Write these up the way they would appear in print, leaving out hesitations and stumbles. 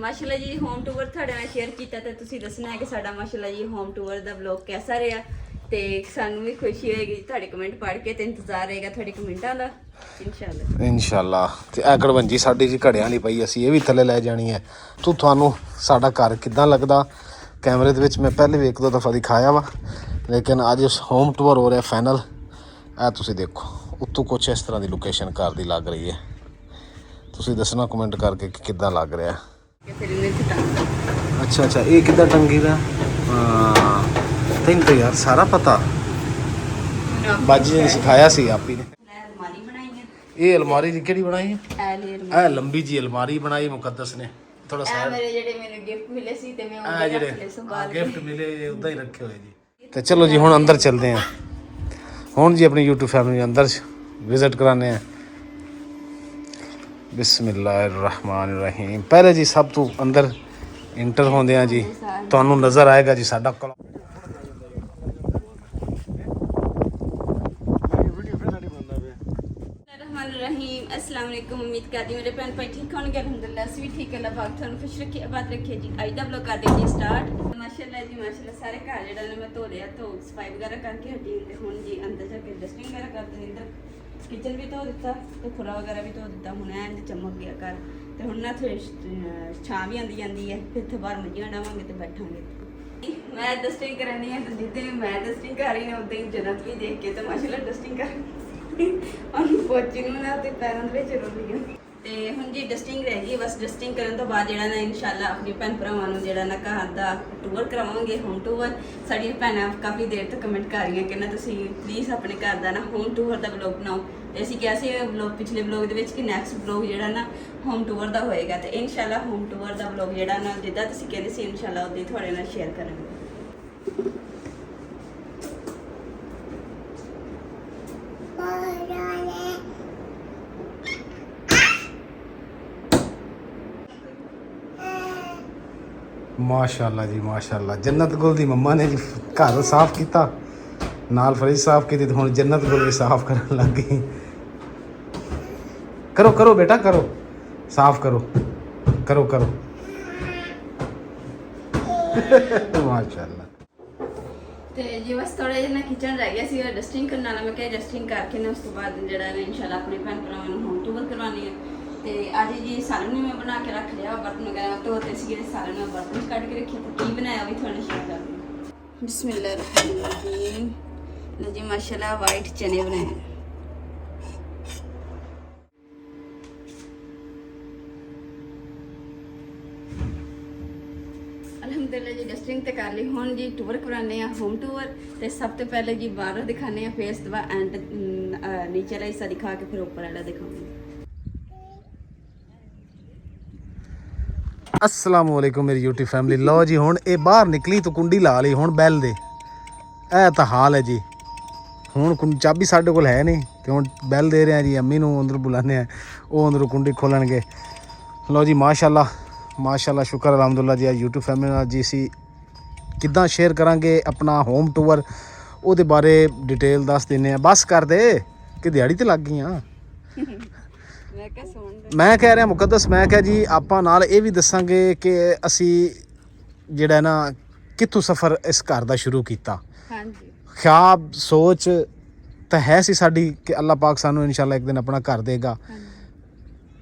माशाल्लाह जी home tour ਤੁਹਾਡੇ ਨਾਲ ਸ਼ੇਅਰ ਕੀਤਾ ਤੇ ਤੁਸੀਂ ਦੱਸਣਾ ਹੈ ਕਿ ਸਾਡਾ ਮਾਸ਼ਾਅੱਲਾ ਜੀ ਹੋਮ ਟੂਰ ਦਾ ਵਲੌਗ ਕਿਹਦਾ ਰਿਹਾ ਤੇ ਸਾਨੂੰ ਵੀ ਖੁਸ਼ੀ ਹੋਏਗੀ ਤੁਹਾਡੇ ਕਮੈਂਟ ਪੜ੍ਹ ਕੇ ਤੇ ਇੰਤਜ਼ਾਰ ਰਹੇਗਾ ਤੁਹਾਡੇ ਕਮੈਂਟਾਂ ਦਾ ਇਨਸ਼ਾਅੱਲਾ ਤੇ ਇਹ ਕੜਵੰਜੀ ਸਾਡੀ ਜੀ ਘੜਿਆਂ ਵਾਲੀ ਪਈ ਅਸੀਂ ਇਹ ਵੀ ਥੱਲੇ ਲੈ ਜਾਣੀ ਹੈ ਤੁਹਾਨੂੰ ਸਾਡਾ ਘਰ ਕਿੱਦਾਂ ਲੱਗਦਾ ਕੈਮਰੇ ਦੇ ਵਿੱਚ ਮੈਂ ਪਹਿਲੇ ਵੀ ਇੱਕ ਦੋ ਦਫਾ ਦਿਖਾਇਆ ਵਾ ਲੇਕਿਨ ਅੱਜ ਹੋਮ ਟੂਰ ਹੋ ਰਿਹਾ ਫਾਈਨਲ ਇਹ ਤੁਸੀਂ ਦੇਖੋ ਉੱਤੋਂ ਕੁਛ ਇਸ ਤਰ੍ਹਾਂ ਦੀ ਲੋਕੇਸ਼ਨ ਘਰ ਦੀ ਲੱਗ ਰਹੀ ਹੈ ਤੁਸੀਂ ਦੱਸਣਾ ਕਮੈਂਟ ਕਰਕੇ ਕਿ ਕਿੱਦਾਂ ਲੱਗ ਰਿਹਾ अच्छा अच्छा ये कितना टंगी दा तेन तो यार सारा पता बाजी ने सिखाया सी आप ही ने ये अलमारी जी केड़ी बनाई है ए लंबी जी अलमारी बनाई मुकद्दस ने थोड़ा सा मेरे जेडे मैंने गिफ्ट मिले सी ते मैं उनके रख संभाल गिफ्ट मिले उदा ही रखे हुए जी तो चलो जी हुन अंदर चलते हैं हुन जी अपनी YouTube फैमिली अंदर विजिट कराने हैं बिस्मिल्लाहिर्रहमानिर्रहीम पहले जी सब तो अंदर इंटर होंदे हैं जी तुहानू नज़र आएगा जी साडा रहीम अस्सलाम वालेकुम उम्मीद करती मेरे भैन भाई ठीक होंगे अल्हम्दुलिल्लाह असीं भी ठीक अल्लाह पाक तुहानू खुश रखे आबाद रखे जी अज दा व्लॉग कर दिया जी स्टार्ट माशाअल्लाह जी माशाअल्लाह सारे घर जेड़ा ने मैं धो लिया तो सफाई वगैरह करके हटी ते हुण जी अंदर जाके डस्टिंग वगैरह कर दी इधर किचन भी धो दिता तो खुला वगैरह भी धो दिता हुण ऐन चमक गया घर ते हुण ना थोड़ी छां भी आंदी जांदी है फिर इत्थे बाहर मज्जियां डावांगे ते बैठांगे मैं डस्टिंग करानी है तो जिद्दे मैं डस्टिंग कर रही हूं उद्दे ही जन्नत भी देख के तो माशाअल्लाह डस्टिंग कर ਉਹਨੂੰ ਪੋਚੀ ਨੂੰ ਨਾ ਤੇ ਪੈਰਾਂ ਦੇ ਵਿੱਚ ਰੋਲੀ ਤੇ ਹੁਣ ਜੀ ਡਸਟਿੰਗ ਰਹਿ ਗਈ ਬਸ ਡਸਟਿੰਗ ਕਰਨ ਤੋਂ ਬਾਅਦ ਜਿਹੜਾ ਨਾ ਇਨਸ਼ਾਅੱਲਾ ਆਪਣੀ ਭੈਣ ਭਰਾਵਾਂ ਨੂੰ ਜਿਹੜਾ ਨਾ ਘਰ ਦਾ ਟੂਰ ਕਰਵਾਵਾਂਗੇ ਹੋਮ ਟੂਰ ਸਾਡੀਆਂ ਭੈਣਾਂ ਕਾਫੀ ਦੇਰ ਤੋਂ ਕਮੈਂਟ ਕਰ ਰਹੀਆਂ ਕਿ ਨਾ ਤੁਸੀਂ ਪਲੀਜ਼ ਆਪਣੇ ਘਰ ਦਾ ਨਾ ਹੋਮ ਟੂਰ ਦਾ ਵਲੌਗ ਬਣਾਓ ਤੇ ਅਸੀਂ ਕਿਹਾ ਸੀ ਵਲੌਗ ਪਿਛਲੇ ਵਲੌਗ ਦੇ ਵਿੱਚ ਕਿ ਨੈਕਸਟ ਵਲੌਗ ਜਿਹੜਾ ਨਾ ਹੋਮ ਟੂਰ ਦਾ ਹੋਏਗਾ ਤੇ ਇਨਸ਼ਾਅੱਲਾ ਹੋਮ ਟੂਰ ਦਾ ਵਲੌਗ ਜਿਹੜਾ ਨਾ ਜਿੱਦਾਂ ਤੁਸੀਂ ਕਹਿੰਦੇ ਸੀ ਇਨਸ਼ਾਅੱਲਾ ਉਹਦੇ ਤੁਹਾਡੇ ਨਾਲ ਸ਼ੇਅਰ ਕਰਾਂਗੇ माशाअल्लाह जी माशाअल्लाह जन्नत गुल दी मम्मा ने जी घर साफ किया नाल फ्रिज साफ की तो हुण जन्नत गुल भी साफ करन लग गई करो करो बेटा करो साफ करो करो करो माशाअल्लाह ਤੇ ਜੀ ਬਸ ਥੋੜਾ ਜਿਹਾ ਨਾ ਕਿਚਨ ਰਹਿ ਗਿਆ ਸੀ ਡਸਟਿੰਗ ਕਰਨ ਵਾਲਾ ਮੈਂ ਕਿਹਾ ਡਸਟਿੰਗ ਕਰਕੇ ਨਾ ਉਸ ਤੋਂ ਬਾਅਦ ਜਿਹੜਾ ਹੈ ਇਨਸ਼ਾਅੱਲਾ ਆਪਣੇ ਭੈਣ ਭਰਾਵਾਂ ਨੂੰ ਹੋਮ ਟੂਰ ਕਰਵਾਉਣੀ ਹੈ ਤੇ ਅੱਜ ਜੀ ਸਾਲਨ ਨੂੰ ਮੈਂ ਬਣਾ ਕੇ ਰੱਖ ਲਿਆ ਬਰਤਨ ਵਗੈਰਾ ਧੋਤੇ ਸੀਗੇ ਸਾਲਨ ਨੂੰ ਬਰਤਨ ਕੱਢ ਕੇ ਰੱਖਿਆ ਤੇ ਕੀ ਬਣਾਇਆ ਵੀ ਤੁਹਾਨੂੰ ਸ਼ੇਅਰ ਕਰਦੀ ਹਾਂ ਬਿਸਮਿਲ੍ਲਾਹਿਰਰਹਿਮਾਨਿਰਰਹੀਮ ਲਓ ਜੀ ਮਾਸ਼ਾਅੱਲਾ ਵਾਈਟ ਚਨੇ ਬਣਾਏ अल्हम्दुलिल्लाह जी डस्टिंग तो कर ली हुण जी टूर कराने होम टूर तो सब तो पहले जी बाहर दिखाने फिर उसके बाद एंड नीचे वाला हिस्सा दिखा के फिर ऊपर वाला दिखाऊंगी अस्सलाम वालेकुम मेरी यूट्यूब फैमिली लो जी हुण ये बाहर निकली तो कुंडी ला ली हुण बैल दे ए तो हाल है जी हुण चाबी साडे कोल है नहीं तो हुण बैल दे रहे हैं जी अम्मी नूं अंदर बुलाने वो अंदरों कुंडी खोलणगे लो जी माशाअल्लाह माशाअल्लाह शुक्र अलहमदुल्ला जी आज यूट्यूब फैमिली नाल जी असीं किद्दां शेयर करांगे अपना होम टूर ਉਹਦੇ ਬਾਰੇ डिटेल दस ਦਿੰਨੇ ਆ बस कर दे कि ਦਿਹਾੜੀ ਤੇ ਲੱਗ ਗਈਆਂ ਮੈਂ ਕਹਿ ਰਿਹਾ ਮੁਕੱਦਸ ਮੈਂ ਕਿਹਾ ਜੀ ਆਪਾਂ ਨਾਲ ਇਹ ਵੀ ਦੱਸਾਂਗੇ ਕਿ ਅਸੀਂ ਜਿਹੜਾ ਨਾ ਕਿੱਥੋਂ ਸਫ਼ਰ ਇਸ ਘਰ ਦਾ ਸ਼ੁਰੂ ਕੀਤਾ ਹਾਂਜੀ ख्याब सोच ਤਾਂ ਹੈ ਸੀ ਸਾਡੀ ਕਿ ਅੱਲਾਹ ਪਾਕ ਸਾਨੂੰ ਇਨਸ਼ਾਅੱਲਾ ਇੱਕ ਦਿਨ ਆਪਣਾ ਘਰ ਦੇਗਾ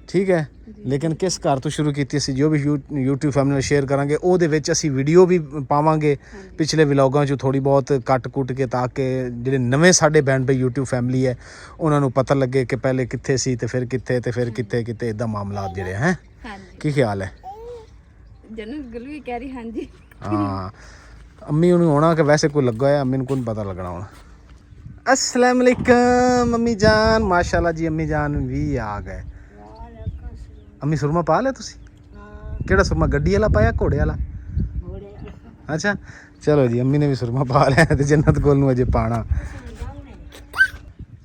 ठीक है लेकिन किस घर तो शुरू की असी जो भी यूट्यूब फैमिली ਨਾਲ शेयर करांगे ਉਹਦੇ ਵਿੱਚ ਅਸੀਂ ਵੀਡੀਓ ਵੀ ਪਾਵਾਂਗੇ ਪਿਛਲੇ ਵਲੌਗਾਂ 'ਚ ਥੋੜੀ ਬਹੁਤ ਕੱਟ ਕੁੱਟ ਕੇ ਤਾਂ ਕਿ ਜਿਹੜੇ ਨਵੇਂ ਸਾਡੇ ਬੈਂਡ ਬਈ यूट्यूब ਫੈਮਿਲੀ ਹੈ ਉਹਨਾਂ ਨੂੰ ਪਤਾ ਲੱਗੇ ਕਿ ਪਹਿਲੇ ਕਿੱਥੇ ਸੀ ਤੇ ਫਿਰ ਕਿੱਥੇ ਤੇ ਫਿਰ ਕਿੱਥੇ ਕਿੱਥੇ ਇਦਾਂ ਮਾਮਲਾਤ ਜਿਹੜੇ ਹੈ ਕੀ ਖਿਆਲ ਹੈ ਜਨਤ ਗੁਲ ਵੀ ਕਹਿ ਰਹੀ ਹਾਂਜੀ ਹਾਂ ਅੰਮੀ ਨੂੰ ਹੋਣਾ ਕਿ ਵੈਸੇ ਕੋਈ ਲੱਗਾ ਹੈ ਅੰਮੀ ਨੂੰ ਕੋਈ ਪਤਾ ਲੱਗਣਾ ਹੁਣ अस्सलाम वालेकुम मम्मी जान माशाल्लाह जी अम्मी जान भी आ गए अम्मी सुरमा पा लिया तुसी केड़ा सुरमा गड्डी वाला पाया घोड़े वाला अच्छा चलो जी अम्मी ने भी सुरमा पा लिया ते जन्नत कोल नूं अजे पाना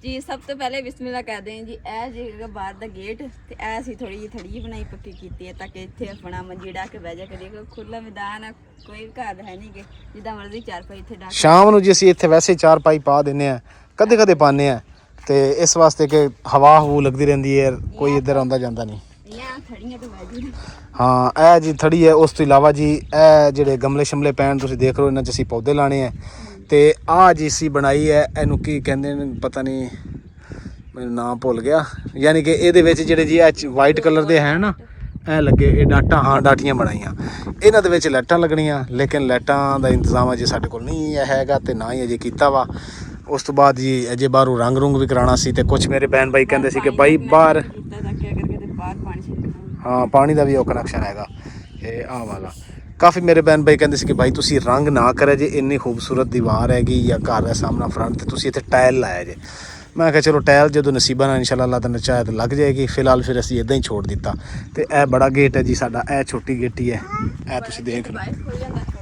जी सब तो पहले बिस्मिल्लाह कहते हैं जी ए जी बाहर दा गेट ते ए सी थोड़ी जी थड़ी बनाई पक्की कीती है ताकि इत्थे अपना मंजी डा के बह जा करिए कोई खुला मैदान कोई घर है नहीं कि जिदा मर्जी चार पाई इत्थे डा शाम नूं जी असीं इत्थे वैसे चार पाई पा दिंने आ कदे कदे पाने आ ते इस वास्ते कि हवा हवू लगदी रहिंदी है कोई इधर आंदा जांदा नहीं ਇਹ ਥੜੀਆਂ ਤੇ ਬਹਿ ਜੂ। ਹਾਂ ਇਹ ਜੀ ਥੜੀ ਹੈ। ਉਸ ਤੋਂ ਇਲਾਵਾ ਜੀ ਇਹ ਜਿਹੜੇ ਗਮਲੇ ਸ਼ਮਲੇ ਪੈਣ ਤੁਸੀਂ ਦੇਖ ਰਹੇ ਹੋ, ਇਹਨਾਂ 'ਚ ਅਸੀਂ ਪੌਦੇ ਲਾਣੇ ਹੈ। ਤੇ ਆਹ ਜੀ ਅਸੀਂ ਬਣਾਈ ਹੈ, ਇਹਨੂੰ ਕੀ ਕਹਿੰਦੇ ਨੇ ਪਤਾ ਨਹੀਂ, ਮੈਨੂੰ ਨਾਮ ਭੁੱਲ ਗਿਆ। ਯਾਨੀ ਕਿ ਇਹਦੇ ਵਿੱਚ ਜਿਹੜੇ ਜੀ ਇਹ ਵਾਈਟ ਕਲਰ ਦੇ ਹੈ ਨਾ, ਇਹ ਲੱਗੇ ਇਹ ਡਾਟਾਂ, ਹਾਂ ਡਾਟੀਆਂ ਬਣਾਈਆਂ। ਇਹਨਾਂ ਦੇ ਵਿੱਚ ਲਾਈਟਾਂ ਲੱਗਣੀਆਂ, ਲੇਕਿਨ ਲਾਈਟਾਂ ਦਾ ਇੰਤਜ਼ਾਮ ਅਜੇ ਸਾਡੇ ਕੋਲ ਨਹੀਂ ਹੈਗਾ ਤੇ ਨਾ ਹੀ ਅਜੇ ਕੀਤਾ ਵਾ। ਉਸ ਤੋਂ ਬਾਅਦ ਜੀ ਅਜੇ ਬਾਹਰੋਂ ਰੰਗ ਰੁੰਗ ਵੀ ਕਰਾਉਣਾ ਸੀ। ਤੇ ਕੁਛ ਮੇਰੇ ਭੈਣ ਭਾਈ ਕਹਿੰਦੇ ਸੀ ਕਿ ਬਾਈ ਬਾਹਰ, ਹਾਂ ਪਾਣੀ ਦਾ ਵੀ ਉਹ ਕਨੈਕਸ਼ਨ ਹੈਗਾ ਇਹ ਆਹ ਵਾਲਾ। ਕਾਫੀ ਮੇਰੇ ਭੈਣ ਭਾਈ ਕਹਿੰਦੇ ਸੀ ਕਿ ਬਾਈ ਤੁਸੀਂ ਰੰਗ ਨਾ ਕਰਿਆ ਜੇ, ਇੰਨੀ ਖੂਬਸੂਰਤ ਦੀਵਾਰ ਹੈਗੀ ਜਾਂ ਘਰ ਦਾ ਸਾਹਮਣਾ ਫਰੰਟ ਤੇ ਤੁਸੀਂ ਇੱਥੇ ਟਾਇਲ ਲਾਇਆ ਜੇ। ਮੈਂ ਕਿਹਾ ਚਲੋ ਟਾਇਲ ਜਦੋਂ ਨਸੀਬਾਂ ਨਾਲ ਇਨਸ਼ਾਅੱਲਾ ਅੱਲਾਹ ਦਾ ਚਾਹਿਆ ਤਾਂ ਲੱਗ ਜਾਏਗੀ। ਫਿਲਹਾਲ ਫਿਰ ਅਸੀਂ ਇੱਦਾਂ ਹੀ ਛੋੜ ਦਿੱਤਾ। ਤੇ ਇਹ ਬੜਾ ਗੇਟ ਹੈ ਜੀ ਸਾਡਾ, ਇਹ ਛੋਟੀ ਗੇਟੀ ਹੈ, ਇਹ ਤੁਸੀਂ ਦੇਖ ਲਓ।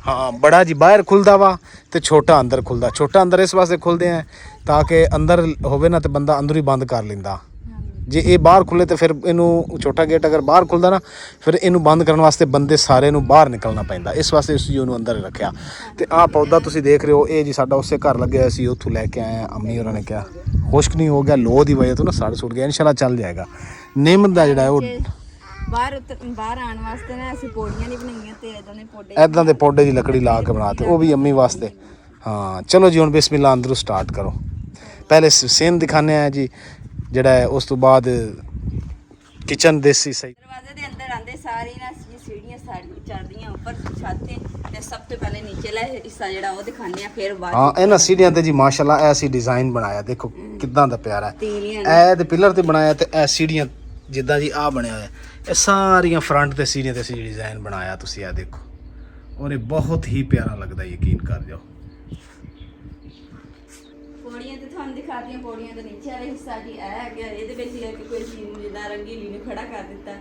ਹਾਂ ਬੜਾ ਜੀ ਬਾਹਰ ਖੁੱਲਦਾ ਵਾ ਤੇ ਛੋਟਾ ਅੰਦਰ ਖੁੱਲਦਾ। ਛੋਟਾ ਅੰਦਰ ਇਸ ਵਾਸਤੇ ਖੁੱਲਦੇ ਆ ਤਾਂ ਕਿ ਅੰਦਰ ਹੋਵੇ ਨਾ ਤੇ ਬੰਦਾ ਅੰਦਰੋਂ ਹੀ ਬੰਦ ਕਰ ਲੈਂਦਾ। ਜੇ ਇਹ ਬਾਹਰ ਖੁੱਲੇ ਤੇ ਫਿਰ ਇਹਨੂੰ ਛੋਟਾ ਗੇਟ ਅਗਰ ਬਾਹਰ ਖੁੱਲਦਾ ਨਾ, ਫਿਰ ਇਹਨੂੰ ਬੰਦ ਕਰਨ ਵਾਸਤੇ ਬੰਦੇ ਸਾਰੇ ਨੂੰ ਬਾਹਰ ਨਿਕਲਣਾ ਪੈਂਦਾ। ਇਸ ਵਾਸਤੇ ਅਸੀਂ ਉਹਨੂੰ ਅੰਦਰ ਰੱਖਿਆ। ਤੇ ਆਹ ਪੌਦਾ ਤੁਸੀਂ ਦੇਖ ਰਹੇ ਹੋ, ਇਹ ਜੀ ਸਾਡਾ ਉਸੇ ਘਰ ਲੱਗਿਆ ਸੀ, ਉੱਥੋਂ ਲੈ ਕੇ ਆਏ। ਅੰਮੀ ਉਹਨਾਂ ਨੇ ਕਿਹਾ ਖੁਸ਼ਕ ਨਹੀਂ ਹੋ ਗਿਆ, ਲੋਹ ਦੀ ਵਜ੍ਹਾ ਤੋਂ ਨਾ ਸੜ ਸੁੱਟ ਗਿਆ। ਇਨਸ਼ਾਅੱਲਾ ਚੱਲ ਜਾਏਗਾ। ਨਿੰਮ ਦਾ ਜਿਹੜਾ ਉਹ ਬਾਹਰ ਆਉਣ ਵਾਸਤੇ ਨਾ ਅਸੀਂ ਪੌੜੀਆਂ ਨਹੀਂ ਬਣਾਈਆਂ ਤੇ ਇਦਾਂ ਦੇ ਪੌਡੇ ਦੀ ਲੱਕੜੀ ਲਾ ਕੇ ਬਣਾਤੇ, ਉਹ ਵੀ ਅੰਮੀ ਵਾਸਤੇ। ਹਾਂ ਚਲੋ ਜੀ ਹੁਣ ਬਿਸਮਿਲ੍ਲਾ ਅੰਦਰੋਂ ਸਟਾਰਟ ਕਰੋ। ਪਹਿਲੇ ਸੀਨ ਦਿਖਾਣੇ ਆ ਜੀ ਜਿਹੜਾ ਹੈ, ਉਸ ਤੋਂ ਬਾਅਦ ਕਿਚਨ ਦੇਸੀ ਸਹੀ। ਦਰਵਾਜ਼ੇ ਦੇ ਅੰਦਰ ਆਂਦੇ ਸਾਰੀ ਨਾ ਸੀੜੀਆਂ ਚੜਦੀਆਂ ਉੱਪਰ ਛੱਤ ਤੇ ਸਭ ਤੋਂ ਪਹਿਲੇ ਨੀਚੇ ਲੈ ਹਿੱਸਾ ਜਿਹੜਾ ਉਹ ਦਿਖਾਣੇ ਆ, ਫਿਰ ਬਾਅਦ ਹਾਂ ਇਹਨਾਂ ਸੀੜੀਆਂ ਤੇ ਜੀ ਮਾਸ਼ਾਅੱਲਾ ਇਹ ਅਸੀਂ ਡਿਜ਼ਾਈਨ ਬਣਾਇਆ, ਦੇਖੋ ਕਿੱਦਾਂ ਦਾ ਪਿਆਰਾ ਹੈ। ਇਹ ਤੇ ਪਿਲਰ ਤੇ ਬਣਾਇਆ ਤੇ ਇਹ ਸੀੜੀਆਂ ਜਿੱਦਾਂ ਜੀ ਆਹ ਬਣਿਆ ਹੋਇਆ, ਇਹ ਸਾਰੀਆਂ ਫਰੰਟ ਤੇ ਸੀੜੀਆਂ ਤੇ ਅਸੀਂ ਡਿਜ਼ਾਈਨ ਬਣਾਇਆ। ਤੁਸੀਂ ਇਹ ਦੇਖੋ ਔਰ ਇਹ ਬਹੁਤ ਹੀ ਪਿਆਰਾ ਲੱਗਦਾ, ਯਕੀਨ ਕਰ ਜਾਓ। ਪੌੜੀਆਂ ਤੇ ਤੁਹਾਨੂੰ ਦਿਖਾਤੀਆਂ, ਪੌੜੀਆਂ ਦੇ ਨੀਚੇ ਵਾਲਾ ਹਿੱਸਾ ਜੀ ਇਹ ਹੈਗਾ। ਇਹਦੇ ਵਿੱਚ ਲੈ ਕੇ ਕੋਈ ਚੀਜ਼ ਨੂੰ ਜਿੱਦਾਂ ਰੰਗੀਲੀ ਨੂੰ ਖੜਾ ਕਰ ਦਿੱਤਾ,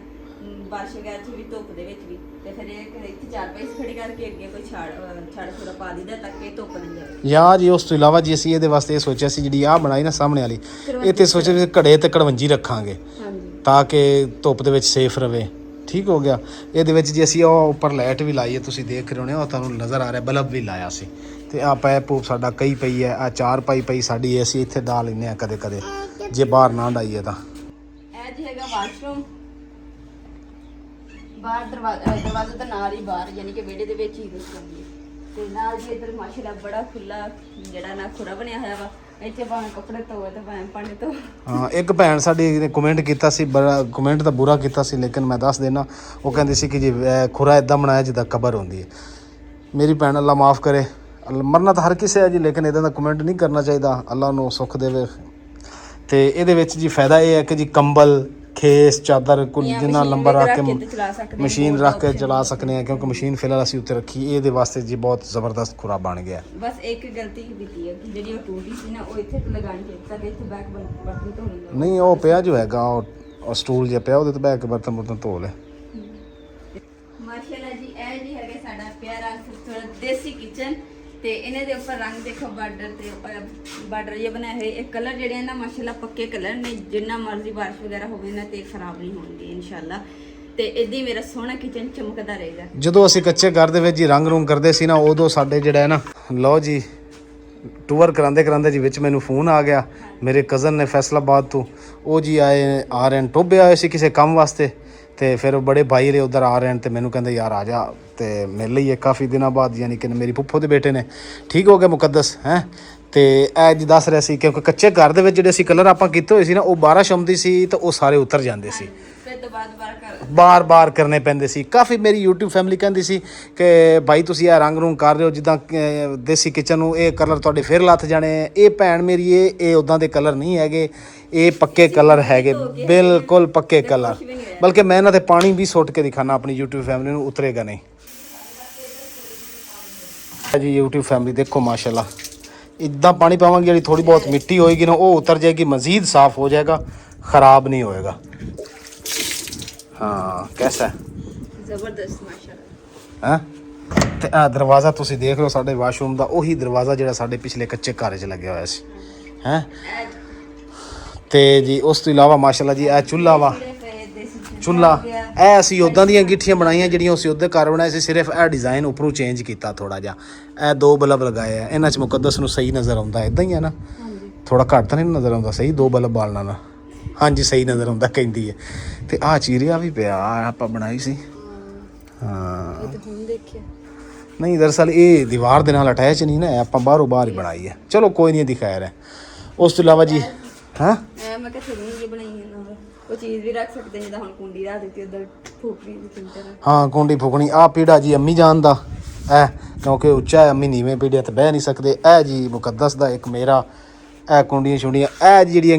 ਬਾਰਿਸ਼ ਵਗੈਰਾ 'ਚ ਵੀ, ਧੁੱਪ ਦੇ ਵਿੱਚ ਵੀ। ਤੇ ਫਿਰ ਇਹ ਇੱਥੇ ਚਾਰ ਪਾਈ ਖੜੀ ਕਰਕੇ ਅੱਗੇ ਕੋਈ ਛੜ ਥੋੜਾ ਪਾ ਦਿੱਤਾ ਤਾਂ ਕਿ ਧੁੱਪ ਨਾ ਜਾਵੇ। ਯਾ ਜੀ ਉਸ ਤੋਂ ਇਲਾਵਾ ਜੀ ਅਸੀਂ ਇਹਦੇ ਵਾਸਤੇ ਇਹ ਸੋਚਿਆ ਸੀ, ਜਿਹੜੀ ਆਹ ਬਣਾਈ ਨਾ ਸਾਹਮਣੇ ਵਾਲੀ, ਇੱਥੇ ਸੋਚਿਆ ਵੀ ਘੜੇ ਤੇ ਕੜਵੰਜੀ ਰੱਖਾਂਗੇ ਤਾਂ ਕਿ ਧੁੱਪ ਦੇ ਵਿੱਚ ਸੇਫ ਰਵੇ। ਠੀਕ ਹੋ ਗਿਆ। ਇਹਦੇ ਵਿੱਚ ਜੀ ਅਸੀਂ ਉਹ ਉੱਪਰ ਲਾਈਟ ਵੀ ਲਾਈ ਹੈ, ਤੁਸੀਂ ਦੇਖ ਰਹੇ ਹੋ, ਉਹ ਤੁਹਾਨੂੰ ਨਜ਼ਰ ਆ ਰਿਹਾ, ਬਲਬ ਵੀ ਲਾਇਆ ਸੀ। ਤੇ ਆਹ ਪੈਪ ਪੂਪ ਸਾਡਾ ਕਈ ਪਈ ਹੈ, ਆਹ ਚਾਰ ਪਈ ਸਾਡੀ, ਅਸੀਂ ਇੱਥੇ ਡਾ ਲੈਂਦੇ ਹਾਂ ਕਦੇ ਕਦੇ ਜੇ ਬਾਹਰ ਨਾ ਡਾਈਏ ਤਾਂ। ਇਹ ਜੀ ਹੈਗਾ ਵਾਸ਼ਰੂਮ, ਬਾਹਰ ਦਰਵਾਜ਼ੇ ਦੇ ਨਾਲ ਹੀ ਬਾਹਰ, ਯਾਨੀ ਕਿ ਵਿਹੜੇ ਦੇ ਵਿੱਚ ਹੀ ਦੱਸਾਂਗੇ। ਤੇ ਨਾਲ ਜੀ ਇੱਧਰ ਮਾਸ਼ਾਅੱਲਾ ਬੜਾ ਖੁੱਲਾ ਜਿਹੜਾ ਨਾ ਖੁਰਾ ਬਣਿਆ ਹੋਇਆ ਵਾ, ਇੱਥੇ ਭਾਵੇਂ ਕੱਪੜੇ ਧੋਵੇ ਤੇ ਭਾਵੇਂ ਪਾਣੀ ਧੋ। ਹਾਂ ਇੱਕ ਭੈਣ ਸਾਡੀ ਨੇ ਕਮੈਂਟ ਕੀਤਾ ਸੀ, ਬੜਾ ਕਮੈਂਟ ਤਾਂ ਬੁਰਾ ਕੀਤਾ ਸੀ, ਲੇਕਿਨ ਮੈਂ ਦੱਸ ਦੇਣਾ, ਉਹ ਕਹਿੰਦੀ ਸੀ ਕਿ ਜੀ ਖੁਰਾ ਇਦਾਂ ਬਣਾਇਆ ਜਿੱਦਾਂ ਕਬਰ ਹੁੰਦੀ ਹੈ। ਮੇਰੀ ਭੈਣ ਅੱਲਾ ਮਾਫ ਕਰੇ, ਮਰਨਾ ਤਾਂ ਹਰ ਕਿਸੇ ਹੈ ਜੀ, ਲੇਕਿਨ ਇੱਦਾਂ ਦਾ ਕਮੈਂਟ ਨਹੀਂ ਕਰਨਾ ਚਾਹੀਦਾ। ਅੱਲਾ ਨੂੰ ਸੁੱਖ ਦੇਵੇ। ਤੇ ਇਹਦੇ ਵਿੱਚ ਜੀ ਫਾਇਦਾ ਇਹ ਹੈ ਕਿ ਜੀ ਕੰਬਲ, ਖੇਸ, ਚਾਦਰ ਕੁਝ ਜਿੰਨਾ ਲੰਬਾ ਰੱਖ ਕੇ ਮਸ਼ੀਨ ਰੱਖ ਕੇ ਚਲਾ ਸਕਨੇ ਆ, ਕਿਉਂਕਿ ਮਸ਼ੀਨ ਫਿਲਹਾਲ ਅਸੀਂ ਉੱਤੇ ਰੱਖੀ। ਇਹਦੇ ਵਾਸਤੇ ਜੀ ਬਹੁਤ ਜ਼ਬਰਦਸਤ ਖੁਰਾ ਬਣ ਗਿਆ। ਬਸ ਇੱਕ ਗਲਤੀ ਕੀਤੀ ਹੈ, ਜਿਹੜੀ ਉਹ ਟੂਟੀ ਸੀ ਨਾ, ਉਹ ਇੱਥੇ ਲਗਾਣੀ ਚਾਹੀਦੀ ਤਾਂ ਕਿ ਇੱਥੇ ਬੈਕ ਬਰਤਨ ਧੋਣੇ ਨਹੀਂ, ਉਹ ਪਿਆ ਜੋ ਹੈਗਾ ਉਹ ਸਟੂਲ ਜਿਹਾ ਪਿਆ, ਉਹਦੇ ਤੇ ਬੈਠ ਕੇ ਬਰਤਨ ਧੋ ਲੈ। ਮਾਸ਼ਾਅੱਲਾ ਜੀ ਇਹ ਜੀ ਹੈਗਾ ਸਾਡਾ ਪਿਆਰਾ ਥੋੜਾ ਦੇਸੀ ਕਿਚਨ। ਤੇ ਇਹਨਾਂ ਦੇ ਉੱਪਰ ਰੰਗ ਦੇਖੋ, ਬਾਰਡਰ ਜਿਹਾ ਬਣਾਏ ਹੋਏ। ਇਹ ਕਲਰ ਜਿਹੜੇ ਨਾ ਮਾਸ਼ਾਅੱਲਾ ਪੱਕੇ ਕਲਰ ਨੇ, ਜਿੰਨਾ ਮਰਜ਼ੀ ਬਾਰਿਸ਼ ਵਗੈਰਾ ਹੋਵੇ ਨਾ ਤੇ ਖਰਾਬ ਨਹੀਂ ਹੋਣਗੇ ਇਨਸ਼ਾਅੱਲਾ। ਤੇ ਇਦਾਂ ਹੀ ਮੇਰਾ ਸੋਹਣਾ ਕਿਚਨ ਚਮਕਦਾ ਰਹੇਗਾ। ਜਦੋਂ ਅਸੀਂ ਕੱਚੇ ਘਰ ਦੇ ਵਿੱਚ ਜੀ ਰੰਗ ਰੂੰਗ ਕਰਦੇ ਸੀ ਨਾ, ਉਦੋਂ ਸਾਡੇ ਜਿਹੜਾ ਹੈ ਨਾ, ਲਓ ਜੀ ਟੂਰ ਕਰਾਂਦੇ ਜੀ ਵਿੱਚ ਮੈਨੂੰ ਫੋਨ ਆ ਗਿਆ ਮੇਰੇ ਕਜ਼ਨ ਨੇ ਫੈਸਲਾਬਾਦ ਤੋਂ। ਉਹ ਜੀ ਆ ਰਹੇ ਨੇ, ਟੋਬੇ ਆਏ ਸੀ ਕਿਸੇ ਕੰਮ ਵਾਸਤੇ। ਤੇ ਫਿਰ ਬੜੇ ਭਾਈ ਰੇ ਉਧਰ ਆ ਰਹੇ ਨੇ ਤੇ ਮੈਨੂੰ ਕਹਿੰਦੇ ਯਾਰ ਆ ਜਾ ਤੇ ਮਿਲ ਲਈਏ ਕਾਫੀ ਦਿਨਾਂ ਬਾਅਦ, ਯਾਨੀ ਕਿ ਮੇਰੀ ਫੁੱਫੋ ਦੇ ਬੇਟੇ ਨੇ। ਠੀਕ ਹੋ ਗਿਆ ਮੁਕੱਦਸ ਹੈ। ਤੇ ਇਹ ਜੀ ਦੱਸ ਰਿਹਾ ਸੀ ਕਿਉਂਕਿ ਕੱਚੇ ਘਰ ਦੇ ਵਿੱਚ ਜਿਹੜੇ ਅਸੀਂ ਕਲਰ ਆਪਾਂ ਕੀਤੇ ਹੋਏ ਸੀ ਨਾ, ਉਹ ਬਾਰਿਸ਼ ਆਉਂਦੀ ਸੀ ਤਾਂ ਉਹ ਸਾਰੇ ਉਤਰ ਜਾਂਦੇ ਸੀ, ਬਾਰ ਕਰਨੇ ਪੈਂਦੇ ਸੀ। ਕਾਫੀ ਮੇਰੀ YouTube ਫੈਮਿਲੀ ਕਹਿੰਦੀ ਸੀ ਕਿ ਭਾਈ ਤੁਸੀਂ ਇਹ ਰੰਗ ਰੂੰਗ ਕਰ ਰਹੇ ਹੋ ਜਿੱਦਾਂ ਦੇਸੀ ਕਿਚਨ ਨੂੰ, ਇਹ ਕਲਰ ਤੁਹਾਡੇ ਫਿਰ ਲੱਥ ਜਾਣੇ। ਇਹ ਭੈਣ ਮੇਰੀ ਇਹ ਉੱਦਾਂ ਦੇ ਕਲਰ ਨਹੀਂ ਹੈਗੇ, ਇਹ ਪੱਕੇ ਕਲਰ ਹੈਗੇ, ਬਿਲਕੁਲ ਪੱਕੇ ਕਲਰ। ਬਲਕਿ ਮੈਂ ਇਹਨਾਂ ਤੇ ਪਾਣੀ ਵੀ ਸੁੱਟ ਕੇ ਦਿਖਾਣਾ ਆਪਣੀ YouTube ਫੈਮਿਲੀ ਨੂੰ, ਉਤਰੇਗਾ ਨਹੀਂ ਜੀ। YouTube ਫੈਮਿਲੀ ਦੇਖੋ ਮਾਸ਼ਾਅੱਲਾ, ਇੱਦਾਂ ਪਾਣੀ ਪਾਵਾਂਗੇ ਜਿਹੜੀ ਥੋੜੀ ਬਹੁਤ ਮਿੱਟੀ ਹੋਏਗੀ ਨਾ ਉਹ ਉਤਰ ਜਾਏਗੀ, ਮਜ਼ੀਦ ਸਾਫ਼ ਹੋ ਜਾਏਗਾ, ਖਰਾਬ ਨਹੀਂ ਹੋਏਗਾ। हाँ कैसा है ਜ਼ਬਰਦਸਤ ਮਾਸ਼ਾਅੱਲਾ। ਤੇ ਆ ਦਰਵਾਜ਼ਾ ਤੁਸੀਂ ਦੇਖ ਲਓ ਸਾਡੇ ਵਾਸ਼ਰੂਮ ਦਾ, ਉਹੀ ਦਰਵਾਜ਼ਾ ਜਿਹੜਾ ਸਾਡੇ ਪਿਛਲੇ ਕੱਚੇ ਘਰ 'ਚ ਲੱਗਿਆ ਹੋਇਆ ਸੀ ਹੈ। ਤੇ ਜੀ ਉਸ ਤੋਂ ਇਲਾਵਾ ਮਾਸ਼ਾਅੱਲਾ ਜੀ ਇਹ ਚੁੱਲ੍ਹਾ ਵਾ, ਚੁੱਲ੍ਹਾ ਇਹ ਅਸੀਂ ਉੱਦਾਂ ਦੀਆਂ ਗਿੱਠੀਆਂ ਬਣਾਈਆਂ ਜਿਹੜੀਆਂ ਅਸੀਂ ਉਹਦੇ ਘਰ ਬਣਾਏ ਸੀ, ਸਿਰਫ ਇਹ ਡਿਜ਼ਾਈਨ ਉੱਪਰੋਂ ਚੇਂਜ ਕੀਤਾ ਥੋੜਾ ਜਿਹਾ। ਇਹ 2 ਬਲਬ ਲਗਾਏ ਆ, ਇਹਨਾਂ 'ਚ ਮੁਕੱਦਸ ਨੂੰ ਸਹੀ ਨਜ਼ਰ ਆਉਂਦਾ, ਇਦਾਂ ਹੀ ਹੈ ਨਾ, ਥੋੜਾ ਘੱਟ ਤਾਂ ਨਹੀਂ ਨਜ਼ਰ ਆਉਂਦਾ, ਸਹੀ 2 ਬਲਬ ਬਾਲਣਾ ਨਾ ਹਾਂਜੀ ਸਹੀ ਨਜ਼ਰ ਆਉਂਦਾ ਕਹਿੰਦੀ ਹੈ। ਤੇ ਆਹ ਚੀਰਿਆ ਵੀ ਪਿਆ ਆਪਾਂ ਬਣਾਈ ਸੀ। ਹਾਂ ਇਹ ਤਾਂ ਹੁਣ ਦੇਖਿਆ। ਨਹੀਂ ਦਰਅਸਲ ਇਹ ਦੀਵਾਰ ਦੇ ਨਾਲ ਅਟੈਚ ਨਹੀਂ ਨਾ ਹੈ, ਆਪਾਂ ਬਾਹਰੋਂ ਬਾਹਰ ਹੀ ਬਣਾਈ ਹੈ। ਚਲੋ ਕੋਈ ਨਹੀਂ, ਇਹਦੀ ਖੈਰ ਹੈ। ਉਸ ਤੋਂ ਇਲਾਵਾ ਜੀ ਹਾਂ ਮੈਂ ਕਿਹਾ ਥੋੜੀ ਜਿਹੀ ਬਣਾਈ ਹੈ ਨਾਲ ਉਹ ਚੀਜ਼ ਵੀ ਰੱਖ ਸਕਦੇ ਜਿੱਦਾਂ ਹੁਣ ਕੁੰਡੀ ਰੱਖ ਦਿੱਤੀ ਉਧਰ ਫੂਕਰੀ ਦੀ ਚਿੰਤਾ। ਹਾਂ ਕੁੰਡੀ ਫੂਕਣੀ। ਆਹ ਪੀੜਾ ਜੀ ਅੰਮੀ ਜਾਨ ਦਾ ਐ, ਕਿਉਂਕਿ ਉੱਚਾ ਹੈ, ਅੰਮੀ ਨੀਵੇਂ ਪੀੜਿਆਂ ਤੇ ਬਹਿ ਨਹੀਂ ਸਕਦੇ। ਇਹ ਜੀ ਮੁਕੱਦਸ ਦਾ, ਇੱਕ ਮੇਰਾ। ਇਹ ਕੁੰਡੀਆਂ ਛੁੰਡੀਆਂ, ਇਹ ਜਿਹੜੀਆਂ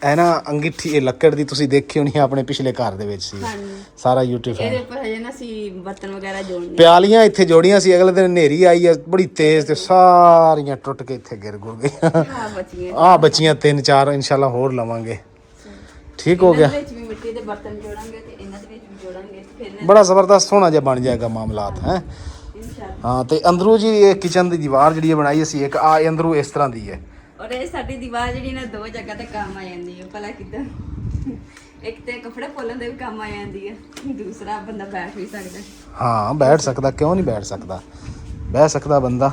ਹੈ ਨਾ ਅੰਗੀਠੀ, ਇਹ ਲੱਕੜ ਦੀ ਤੁਸੀਂ ਦੇਖੀ ਹੋਣੀ ਆਪਣੇ ਪਿਛਲੇ ਘਰ ਦੇ ਵਿੱਚ ਸੀ ਸਾਰਾ YouTube ਇਹਦੇ ਉੱਪਰ ਹਜੇ ਨਾ ਸੀ ਬਰਤਨ ਵਗੈਰਾ ਜੋੜਨੇ। ਪਿਆਲੀਆਂ ਇੱਥੇ ਜੋੜੀਆਂ ਸੀ, ਅਗਲੇ ਦਿਨ ਹਨੇਰੀ ਆਈ ਹੈ ਬੜੀ ਤੇਜ਼ ਤੇ ਸਾਰੀਆਂ ਟੁੱਟ ਕੇ ਇੱਥੇ ਗਿਰ ਗੁਰ ਗਈਆਂ। ਆਹ ਬੱਚੀਆਂ 3-4 ਇਨਸ਼ਾਅੱਲਾ ਹੋਰ ਲਵਾਂਗੇ। ਠੀਕ ਹੋ ਗਿਆ। ਇਹਨਾਂ ਦੇ ਵਿੱਚ ਵੀ ਮਿੱਟੀ ਦੇ ਬਰਤਨ ਜੋੜਾਂਗੇ ਤੇ ਇਹਨਾਂ ਦੇ ਵਿੱਚ ਵੀ ਜੋੜਾਂਗੇ, ਫਿਰ ਬੜਾ ਜ਼ਬਰਦਸਤ ਸੋਹਣਾ ਜਿਹਾ ਬਣ ਜਾਏਗਾ ਮਾਮਲਾਤ ਹੈ। ਹਾਂ ਤੇ ਅੰਦਰੋਂ ਜੀ ਇਹ ਕਿਚਨ ਦੀ ਦੀਵਾਰ ਜਿਹੜੀ ਬਣਾਈ ਅਸੀਂ, ਇੱਕ ਆ ਅੰਦਰੋਂ ਇਸ ਤਰ੍ਹਾਂ ਦੀ ਹੈ। ਔਰ ਇਹ ਸਾਡੀ ਦੀਵਾਰ ਜਿਹੜੀ ਨਾ ਦੋ ਜਗ੍ਹਾ ਤੇ ਕੰਮ ਆ ਜਾਂਦੀ ਹੈ। ਭਲਾ ਕਿੱਦਾਂ? ਇੱਕ ਤੇ ਕੱਪੜੇ ਪੋਲਣ ਦੇ ਵੀ ਕੰਮ ਆ ਜਾਂਦੀ ਹੈ, ਦੂਸਰਾ ਬੰਦਾ ਬੈਠ ਵੀ ਸਕਦਾ। ਹਾਂ ਬੈਠ ਸਕਦਾ, ਕਿਉਂ ਨਹੀਂ ਬੈਠ ਸਕਦਾ, ਬਹਿ ਸਕਦਾ ਬੰਦਾ।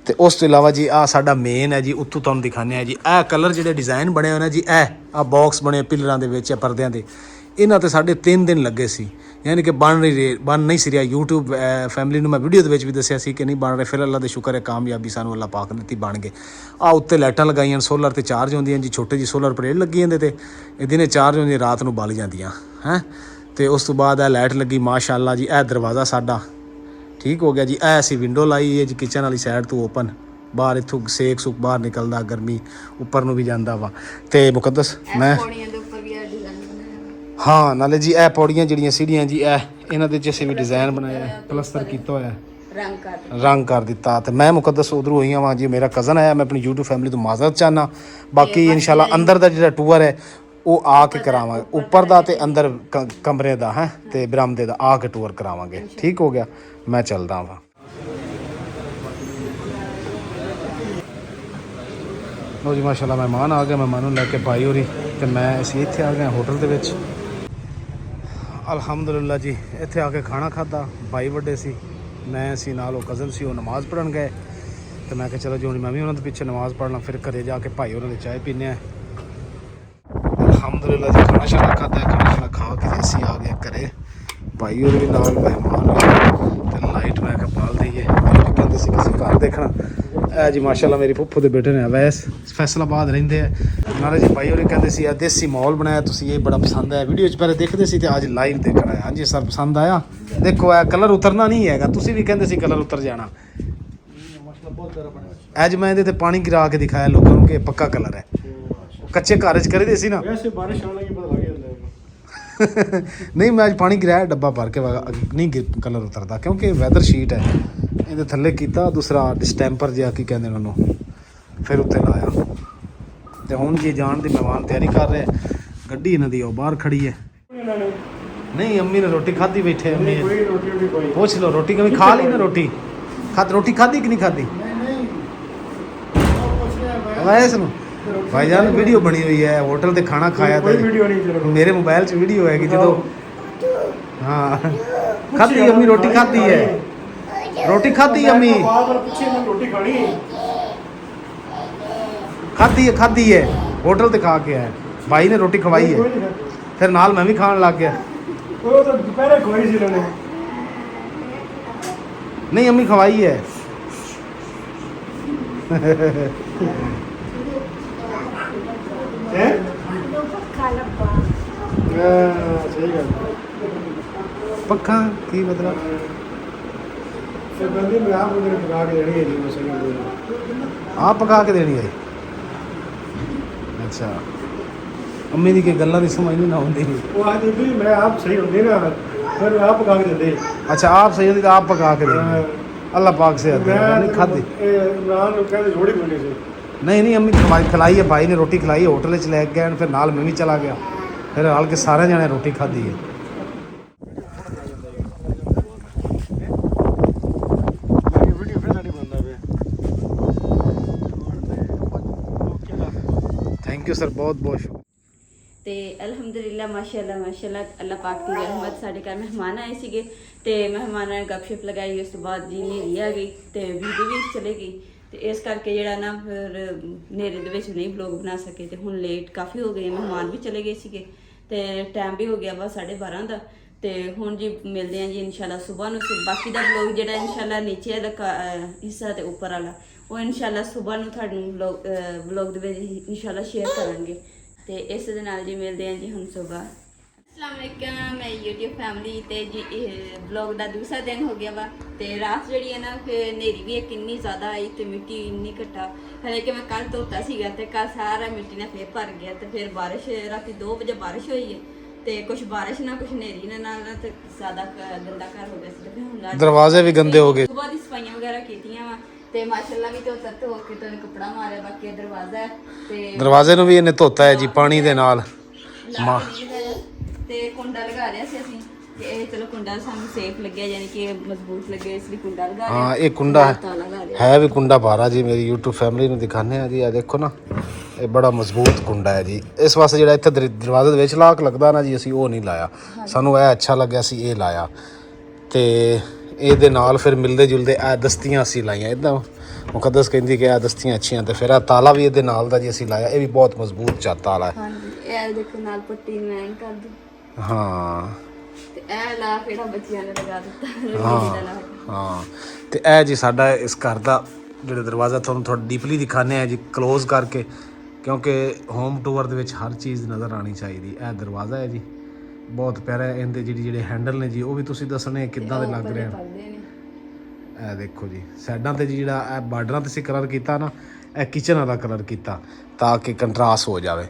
ਤੇ ਉਸ ਤੋਂ ਇਲਾਵਾ ਜੀ ਆ ਸਾਡਾ ਮੇਨ ਹੈ ਜੀ, ਉੱਥੋਂ ਤੁਹਾਨੂੰ ਦਿਖਾਉਂਦੇ ਆ ਜੀ। ਇਹ ਕਲਰ ਜਿਹੜੇ ਡਿਜ਼ਾਈਨ ਬਣੇ ਹੋਏ ਨੇ ਜੀ, ਇਹ ਆ ਬਾਕਸ ਬਣੇ ਪਿਲਰਾਂ ਦੇ ਵਿੱਚ, ਪਰਦਿਆਂ ਦੇ, ਇਹਨਾਂ ਤੇ ਸਾਡੇ 3 ਦਿਨ ਲੱਗੇ ਸੀ। ਯਾਨੀ ਕਿ ਬਣ ਨਹੀਂ ਸੀ ਰਿਹਾ। YouTube ਫੈਮਿਲੀ ਨੂੰ ਮੈਂ ਵੀਡੀਓ ਦੇ ਵਿੱਚ ਵੀ ਦੱਸਿਆ ਸੀ ਕਿ ਨਹੀਂ ਬਣ ਰਹੇ। ਫਿਰ ਅੱਲਾ ਦਾ ਸ਼ੁਕਰ ਹੈ, ਕਾਮਯਾਬੀ ਸਾਨੂੰ ਅੱਲਾ ਪਾਕ ਨੇ ਦਿੱਤੀ, ਬਣ ਗਏ। ਆ ਉੱਤੇ ਲਾਈਟਾਂ ਲਗਾਈਆਂ ਸੋਲਰ ਤੇ ਚਾਰਜ ਹੁੰਦੀਆਂ ਜੀ, ਛੋਟੇ ਜੀ ਸੋਲਰ ਪਲੇਟ ਲੱਗੀ ਜਾਂਦੇ ਤੇ ਇਹ ਦਿਨੇ ਚਾਰਜ ਹੁੰਦੀਆਂ, ਰਾਤ ਨੂੰ ਬਲ ਜਾਂਦੀਆਂ ਹੈ। ਤੇ ਉਸ ਤੋਂ ਬਾਅਦ ਇਹ ਲਾਈਟ ਲੱਗੀ ਮਾਸ਼ਾਅੱਲਾ ਜੀ। ਇਹ ਦਰਵਾਜ਼ਾ ਸਾਡਾ ਠੀਕ ਹੋ ਗਿਆ ਜੀ। ਇਹ ਅਸੀਂ ਵਿੰਡੋ ਲਾਈ ਹੈ ਜੀ ਕਿਚਨ ਵਾਲੀ ਸਾਈਡ ਤੋਂ ਓਪਨ, ਬਾਹਰ ਇੱਥੋਂ ਸੇਕ ਸੁੱਕ ਬਾਹਰ ਨਿਕਲਦਾ, ਗਰਮੀ ਉੱਪਰ ਨੂੰ ਵੀ ਜਾਂਦਾ ਵਾ। ਤੇ ਮੁਕੱਦਸ ਮੈਂ ਹਾਂ ਨਾਲੇ ਜੀ ਇਹ ਪੌੜੀਆਂ ਜਿਹੜੀਆਂ ਸੀੜੀਆਂ ਜੀ, ਇਹਨਾਂ ਦੇ 'ਚ ਅਸੀਂ ਵੀ ਡਿਜ਼ਾਈਨ ਬਣਾਇਆ, ਪਲਸਤਰ ਕੀਤਾ ਹੋਇਆ, ਰੰਗ ਕਰ ਦਿੱਤਾ। ਤੇ ਮੈਂ ਮੁਕੱਦਸ ਉਧਰੋਂ ਹੋਈਆਂ ਵਾਂ ਜੀ, ਮੇਰਾ ਕਜ਼ਨ ਆਇਆ। ਮੈਂ ਆਪਣੀ YouTube ਫੈਮਿਲੀ ਤੋਂ ਮਾਜ਼ਰਤ ਚਾਹਨਾ। ਬਾਕੀ ਇਨਸ਼ਾਅੱਲਾ ਅੰਦਰ ਦਾ ਜਿਹੜਾ ਟੂਰ ਹੈ ਉਹ ਆ ਕੇ ਕਰਾਵਾਂਗੇ, ਉੱਪਰ ਦਾ ਤੇ ਅੰਦਰ ਕਮਰੇ ਦਾ ਹੈ ਤੇ ਬਰਾਮਦੇ ਦਾ ਆ ਕੇ ਟੂਰ ਕਰਾਵਾਂਗੇ। ਠੀਕ ਹੋ ਗਿਆ, ਮੈਂ ਚੱਲਦਾ ਵਾਂ। ਲੋ ਜੀ ਮਾਸ਼ਾਅੱਲਾ ਮਹਿਮਾਨ ਆ ਗਏ, ਮਹਿਮਾਨ ਨੂੰ ਲੈ ਕੇ ਭਾਈ ਹੋਰੀ ਤੇ ਮੈਂ ਅਸੀਂ ਇੱਥੇ ਆ ਗਏ ਹੋਟਲ ਦੇ ਵਿੱਚ। ਅਲਹਮਦੁਲਿਲਾ ਜੀ ਇੱਥੇ ਆ ਕੇ ਖਾਣਾ ਖਾਧਾ। ਭਾਈ ਵੱਡੇ ਸੀ, ਮੈਂ ਸੀ ਨਾਲ, ਉਹ ਕਜ਼ਨ ਸੀ, ਉਹ ਨਮਾਜ਼ ਪੜ੍ਹਨ ਗਏ। ਤੇ ਮੈਂ ਕਿਹਾ ਚਲੋ ਜੀ ਹੁਣ ਮੈਂ ਵੀ ਉਹਨਾਂ ਦੇ ਪਿੱਛੇ ਨਮਾਜ਼ ਪੜ੍ਹਨਾ, ਫਿਰ ਘਰੇ ਜਾ ਕੇ ਭਾਈ ਉਹਨਾਂ ਦੇ ਚਾਹ ਪੀਨੇ ਆ। ਅਲਹਮਦੁਲਿਲਾ ਜੀ ਖਾਣਾ ਸ਼ਾਣਾ ਖਾਧਾ, ਖਾਣਾ ਸ਼ਾਣਾ ਖਾ ਕੇ ਅਸੀਂ ਆ ਗਏ ਘਰੇ। ਭਾਈ ਹੋਰ ਵੀ ਨਾਲ ਮਹਿਮਾਨ ਤੇ ਲਾਈਟ ਮੈਂ ਕਿਹਾ ਬਾਲ ਦਈਏ। ਕਹਿੰਦੇ ਸੀ ਕਿਸੇ ਘਰ ਦੇਖਣਾ। ਇਹ ਜੀ ਮਾਸ਼ਾਅੱਲਾ ਮੇਰੀ ਫੁੱਫੂ ਦੇ ਬੇਟੇ ਨੇ ਅਵੈਸ ਫੈਸਲਾਬਾਦ ਰਹਿੰਦੇ ਆ। ਨਾਲੇ ਜੀ ਭਾਈ ਹੋਰੀ ਕਹਿੰਦੇ ਸੀ ਇਹ ਦੇਸੀ ਮਾਹੌਲ ਬਣਾਇਆ ਤੁਸੀਂ, ਇਹ ਬੜਾ ਪਸੰਦ ਆਇਆ। ਵੀਡੀਓ 'ਚ ਪਹਿਲੇ ਦੇਖਦੇ ਸੀ ਤੇ ਅੱਜ ਲਾਈਵ ਦੇਖਣ ਆਇਆ। ਹਾਂਜੀ ਸਰ ਪਸੰਦ ਆਇਆ। ਦੇਖੋ ਇਹ ਕਲਰ ਉਤਰਨਾ ਨਹੀਂ ਹੈਗਾ, ਤੁਸੀਂ ਵੀ ਕਹਿੰਦੇ ਸੀ ਕਲਰ ਉਤਰ ਜਾਣਾ। ਅੱਜ ਮੈਂ ਇਹਦੇ ਤੇ ਪਾਣੀ ਗਿਰਾ ਕੇ ਦਿਖਾਇਆ ਲੋਕਾਂ ਨੂੰ ਕਿ ਇਹ ਪੱਕਾ ਕਲਰ ਹੈ। ਕੱਚੇ ਘਰ 'ਚ ਕਰੀਦੇ ਸੀ ਨਾ, ਵੈਸੇ ਬਾਰਿਸ਼ ਆਉਣ ਲੱਗੀ ਪਤਾ ਲੱਗ ਜਾਂਦਾ। ਨਹੀਂ ਮੈਂ ਅੱਜ ਪਾਣੀ ਗਿਰਾਇਆ ਡੱਬਾ ਭਰ ਕੇ, ਨਹੀਂ ਕਲਰ ਉਤਰਦਾ ਕਿਉਂਕਿ ਵੈਦਰ ਸ਼ੀਟ ਹੈ। ਇਹਦੇ ਥੱਲੇ ਕੀਤਾ ਦੂਸਰਾ ਡਿਸਟੈਂਪਰ ਜਿਹਾ ਕੀ ਕਹਿੰਦੇ ਨੇ ਉਹਨੂੰ, ਫਿਰ ਉੱਤੇ ਲਾਇਆ। ਤੇ ਹੁਣ ਜੀ ਜਾਣ ਦੀ ਮਹਿਮਾਨ ਤਿਆਰੀ ਕਰ ਰਹੇ। ਗੱਡੀ ਇਹਨਾਂ ਦੀ ਉਹ ਬਾਹਰ ਖੜੀ ਹੈ। ਨਹੀਂ ਅੰਮੀ ਨੇ ਰੋਟੀ ਖਾਧੀ ਬੈਠੇ। ਅੰਮੀ ਪੁੱਛ ਲਓ ਰੋਟੀ ਕभी ਖਾ ਲਈ ਨਾ, ਰੋਟੀ ਖਾਧੀ ਕਿ ਨਹੀਂ ਖਾਧੀ? ਵੈਸੇ ਨੂੰ ਭਾਈਜਾਨ ਵੀਡੀਓ ਬਣੀ ਹੋਈ ਹੈ, ਹੋਟਲ ਤੇ ਖਾਣਾ ਖਾਇਆ ਤੇ ਮੇਰੇ ਮੋਬਾਈਲ 'ਚ ਵੀਡੀਓ ਹੈਗੀ ਜਦੋਂ ਹਾਂ ਖਾਧੀ ਅੰਮੀ ਰੋਟੀ ਖਾਧੀ ਹੈ, ਰੋਟੀ ਖਾਧੀ ਅੰਮੀ ਖਾਧੀ ਹੈ ਹੋਟਲ ਤੇ ਖਾ ਕੇ ਆਇਆ। ਭਾਈ ਨੇ ਰੋਟੀ ਖਵਾਈ ਹੈ, ਫਿਰ ਨਾਲ ਮੈਂ ਵੀ ਖਾਣ ਲੱਗ ਗਿਆ। ਉਹ ਤਾਂ ਦੁਪਹਿਰੇ ਖਵਾਈ ਸੀ ਉਹਨੇ। ਨਹੀਂ ਅੰਮੀ ਖਵਾਈ ਹੈ। ਪੱਖਾ ਕੀ ਮਤਲਬ? ਆਪ ਪਕਾ ਕੇ ਦੇਣੀ ਹੈ। ਅੱਛਾ ਅੰਮੀ ਦੀ ਕੀ ਗੱਲਾਂ ਦੀ ਸਮਝ ਨਹੀਂ ਨਾ ਆਉਂਦੀ। ਉਹ ਆ ਬੀਬੀ ਮੈਂ ਆਪ ਸਹੀ ਹੁੰਦੀ ਨਾ, ਫਿਰ ਆਪ ਪਕਾ ਕੇ ਦਿੰਦੇ। ਅੱਛਾ ਆਪ ਸਹੀ ਹੁੰਦੀ ਤਾਂ ਆਪ ਪਕਾ ਕੇ ਦਿੰਦੇ। ਅੱਲਾਹ ਪਾਕ ਸੇ ਨਹੀਂ ਖਾਧੀ। ਇਮਰਾਨ ਨੂੰ ਕਹਿੰਦੇ ਥੋੜੀ ਬੋਲੀ ਸੀ। ਨਹੀਂ ਅੰਮੀ ਖਿਲਾਈ ਹੈ, ਭਾਈ ਨੇ ਰੋਟੀ ਖਿਲਾਈ, ਹੋਟਲ 'ਚ ਲੈ ਕੇ ਗਏ, ਫਿਰ ਨਾਲ ਮੈਂ ਵੀ ਚਲਾ ਗਿਆ। ਫਿਰ ਹਾਲ ਕੇ ਸਾਰੇ ਜਣੇ ਰੋਟੀ ਖਾਧੀ ਹੈ। ਥੈਂਕ ਯੂ ਸਰ, ਬਹੁਤ ਬਹੁਤ ਸ਼ੁਕਰੀਆ। ਤੇ ਅਲਹਮਦੁਲਿਲਾ ਮਾਸ਼ਾਅੱਲਾ ਅੱਲਾਹ ਪਾਕ ਦੀ ਰਹਿਮਤ, ਸਾਡੇ ਘਰ ਮਹਿਮਾਨ ਆਏ ਸੀਗੇ ਤੇ ਮਹਿਮਾਨਾਂ ਨੇ ਗੱਪਸ਼ਪ ਲਗਾਈ। ਉਸ ਤੋਂ ਬਾਅਦ ਜੀ ਹਨੇਰੀ ਆ ਗਈ ਤੇ ਵੀਡੀਓ ਵੀ ਚਲੇ ਗਈ। ਤੇ ਇਸ ਕਰਕੇ ਜਿਹੜਾ ਨਾ ਫਿਰ ਹਨੇਰੇ ਦੇ ਵਿੱਚ ਨਹੀਂ ਵਲੌਗ ਬਣਾ ਸਕੇ। ਤੇ ਹੁਣ ਲੇਟ ਕਾਫੀ ਹੋ ਗਏ, ਮਹਿਮਾਨ ਵੀ ਚਲੇ ਗਏ ਸੀਗੇ ਤੇ ਟਾਈਮ ਵੀ ਹੋ ਗਿਆ ਵਾ 12:30 ਦਾ। ਤੇ ਹੁਣ ਜੀ ਮਿਲਦੇ ਹਾਂ ਜੀ ਇਨਸ਼ਾਅੱਲਾ ਸਵੇਰ ਨੂੰ। ਬਾਕੀ ਦਾ ਵਲੌਗ ਜਿਹੜਾ ਇਨਸ਼ਾਅੱਲਾ ਨੀਚੇ ਦਾ ਹਿੱਸਾ ਤੇ ਉੱਪਰ ਵਾਲਾ ਉਹ ਇਨਸ਼ਾਅੱਲਾ ਸਵੇਰ ਨੂੰ ਤੁਹਾਨੂੰ ਵਲੌਗ ਦੇ ਵਿੱਚ ਇਨਸ਼ਾਅੱਲਾ ਸ਼ੇਅਰ ਕਰਾਂਗੇ। ਤੇ ਇਸ ਦੇ ਨਾਲ ਜੀ ਮਿਲਦੇ ਹਾਂ ਜੀ ਹੁਣ ਸਵੇਰ। अस्सलाम वालेकुम मैं YouTube फैमिली ते जी ब्लॉग ਦਾ ਦੂਸਰਾ ਦਿਨ ਹੋ ਗਿਆ ਵਾ। ਤੇ ਰਾਤ ਜਿਹੜੀ ਹੈ ਨਾ ਹਨੇਰੀ ਵੀ ਕਿੰਨੀ ਜ਼ਿਆਦਾ ਆਈ ਤੇ ਮਿੱਟੀ ਇੰਨੀ ਘਟਾ, ਹਲੇ ਕਿ ਮੈਂ ਕੱਲ ਧੋਤਾ ਸੀਗਾ ਤੇ ਕੱਲ ਸਾਰਾ ਮਿੱਟੀ ਨਾਲ ਫੇਰ ਭਰ ਗਿਆ। ਤੇ ਫਿਰ ਬਾਰਿਸ਼ ਰਾਤੀ 2 ਵਜੇ ਬਾਰਿਸ਼ ਹੋਈ ਹੈ ਤੇ ਕੁਝ ਬਾਰਿਸ਼ ਨਾਲ ਕੁਝ ਹਨੇਰੀ ਨਾਲ ਤੇ ਜ਼ਿਆਦਾ ਗੰਦਾ ਘਰ ਹੋ ਗਿਆ ਸੀ। ਤੇ ਫਿਰ ਹੁਣ ਦਰਵਾਜ਼ੇ ਵੀ ਗੰਦੇ ਹੋ ਗਏ। ਸਵੇਰ ਦੀ ਸਫਾਈਆਂ ਵਗੈਰਾ ਕੀਤੀਆਂ ਵਾ ਤੇ ਮਾਸ਼ਾਅੱਲਾ ਵੀ ਧੋ ਕੇ ਤੇ ਕੱਪੜਾ ਮਾਰਿਆ। ਬਾਕੀ ਦਰਵਾਜ਼ਾ ਹੈ ਤੇ ਦਰਵਾਜ਼ੇ ਨੂੰ ਵੀ ਇਹਨੇ ਧੋਤਾ ਹੈ ਜੀ ਪਾਣੀ ਦੇ ਨਾਲ। ਤੇ ਕੁੰਡਾ ਲਗਾ ਲਿਆ ਸੀ ਅਸੀਂ ਤੇ ਇਹ ਚਲੋ ਕੁੰਡਾ ਸਾਨੂੰ ਸੇਫ ਲੱਗਿਆ, ਯਾਨੀ ਕਿ ਮਜ਼ਬੂਤ ਲੱਗਿਆ, ਇਸ ਲਈ ਕੁੰਡਾ ਲਗਾ ਲਿਆ। ਹਾਂ ਇਹ ਕੁੰਡਾ ਹੈ ਵੀ ਕੁੰਡਾ ਬਾਰਾ ਜੀ। ਮੇਰੀ YouTube ਫੈਮਿਲੀ ਨੂੰ ਦਿਖਾਣੇ ਆ ਜੀ। ਆ ਦੇਖੋ ਨਾ, ਇਹ ਬੜਾ ਮਜ਼ਬੂਤ ਕੁੰਡਾ ਹੈ ਜੀ। ਇਸ ਵਾਸਤੇ ਜਿਹੜਾ ਇੱਥੇ ਦਰਵਾਜ਼ੇ ਦੇ ਵਿੱਚ ਲਾਕ ਲੱਗਦਾ ਨਾ ਜੀ, ਅਸੀਂ ਉਹ ਨਹੀਂ ਲਾਇਆ। ਸਾਨੂੰ ਇਹ ਅੱਛਾ ਲੱਗਿਆ ਸੀ ਇਹ ਲਾਇਆ। ਤੇ ਇਹਦੇ ਨਾਲ ਫਿਰ ਮਿਲਦੇ ਜੁਲਦੇ ਇਹ ਦਸਤੀਆਂ ਅਸੀਂ ਲਾਈਆਂ। ਇੱਦਾਂ ਮੁਕੱਦਸ ਕਹਿੰਦੀ ਕਿ ਇਹ ਦਸਤੀਆਂ ਅੱਛੀਆਂ। ਤੇ ਫਿਰ ਇਹ ਤਾਲਾ ਵੀ ਇਹਦੇ ਨਾਲ ਦਾ ਜੀ ਅਸੀਂ ਲਾਇਆ। ਇਹ ਵੀ ਬਹੁਤ ਮਜ਼ਬੂਤ ਤਾਲਾ ਹੈ। ਹਾਂਜੀ ਇਹ ਦੇਖੋ ਨਾਲ ਪੱਟੀ ਨੂੰ ਐਂ ਕਰ ਦੋ। ਹਾਂ ਤੇ ਇਹ ਲਾ ਕਿਹੜਾ ਬੱਚਿਆਂ ਨੇ ਲਗਾ ਦਿੱਤਾ। ਹਾਂ ਤੇ ਇਹ ਜੀ ਸਾਡਾ ਇਸ ਘਰ ਦਾ ਜਿਹੜਾ ਦਰਵਾਜ਼ਾ ਤੁਹਾਨੂੰ ਥੋੜਾ ਡੀਪਲੀ ਦਿਖਾਣੇ ਆ ਜੀ ਕਲੋਜ਼ ਕਰਕੇ, ਕਿਉਂਕਿ ਹੋਮ ਟੂਰ ਦੇ ਵਿੱਚ ਹਰ ਚੀਜ਼ ਨਜ਼ਰ ਆਣੀ ਚਾਹੀਦੀ। ਇਹ ਦਰਵਾਜ਼ਾ ਹੈ ਜੀ, ਬਹੁਤ ਪਿਆਰਾ ਹੈ। ਇਹਦੇ ਜਿਹੜੇ ਹੈਂਡਲ ਨੇ ਜੀ ਉਹ ਵੀ ਤੁਸੀਂ ਦੱਸਣੇ ਕਿੱਦਾਂ ਦੇ ਲੱਗ ਰਹੇ ਆ। ਇਹ ਦੇਖੋ ਜੀ ਸਾਈਡਾਂ ਤੇ ਜਿਹੜਾ ਇਹ ਬਾਰਡਰਾਂ ਤੇ ਅਸੀਂ ਕਲਰ ਕੀਤਾ ਨਾ, ਇਹ ਕਿਚਨ ਵਾਲਾ ਕਲਰ ਕੀਤਾ ਤਾਂ ਕਿ ਕੰਟਰਾਸਟ ਹੋ ਜਾਵੇ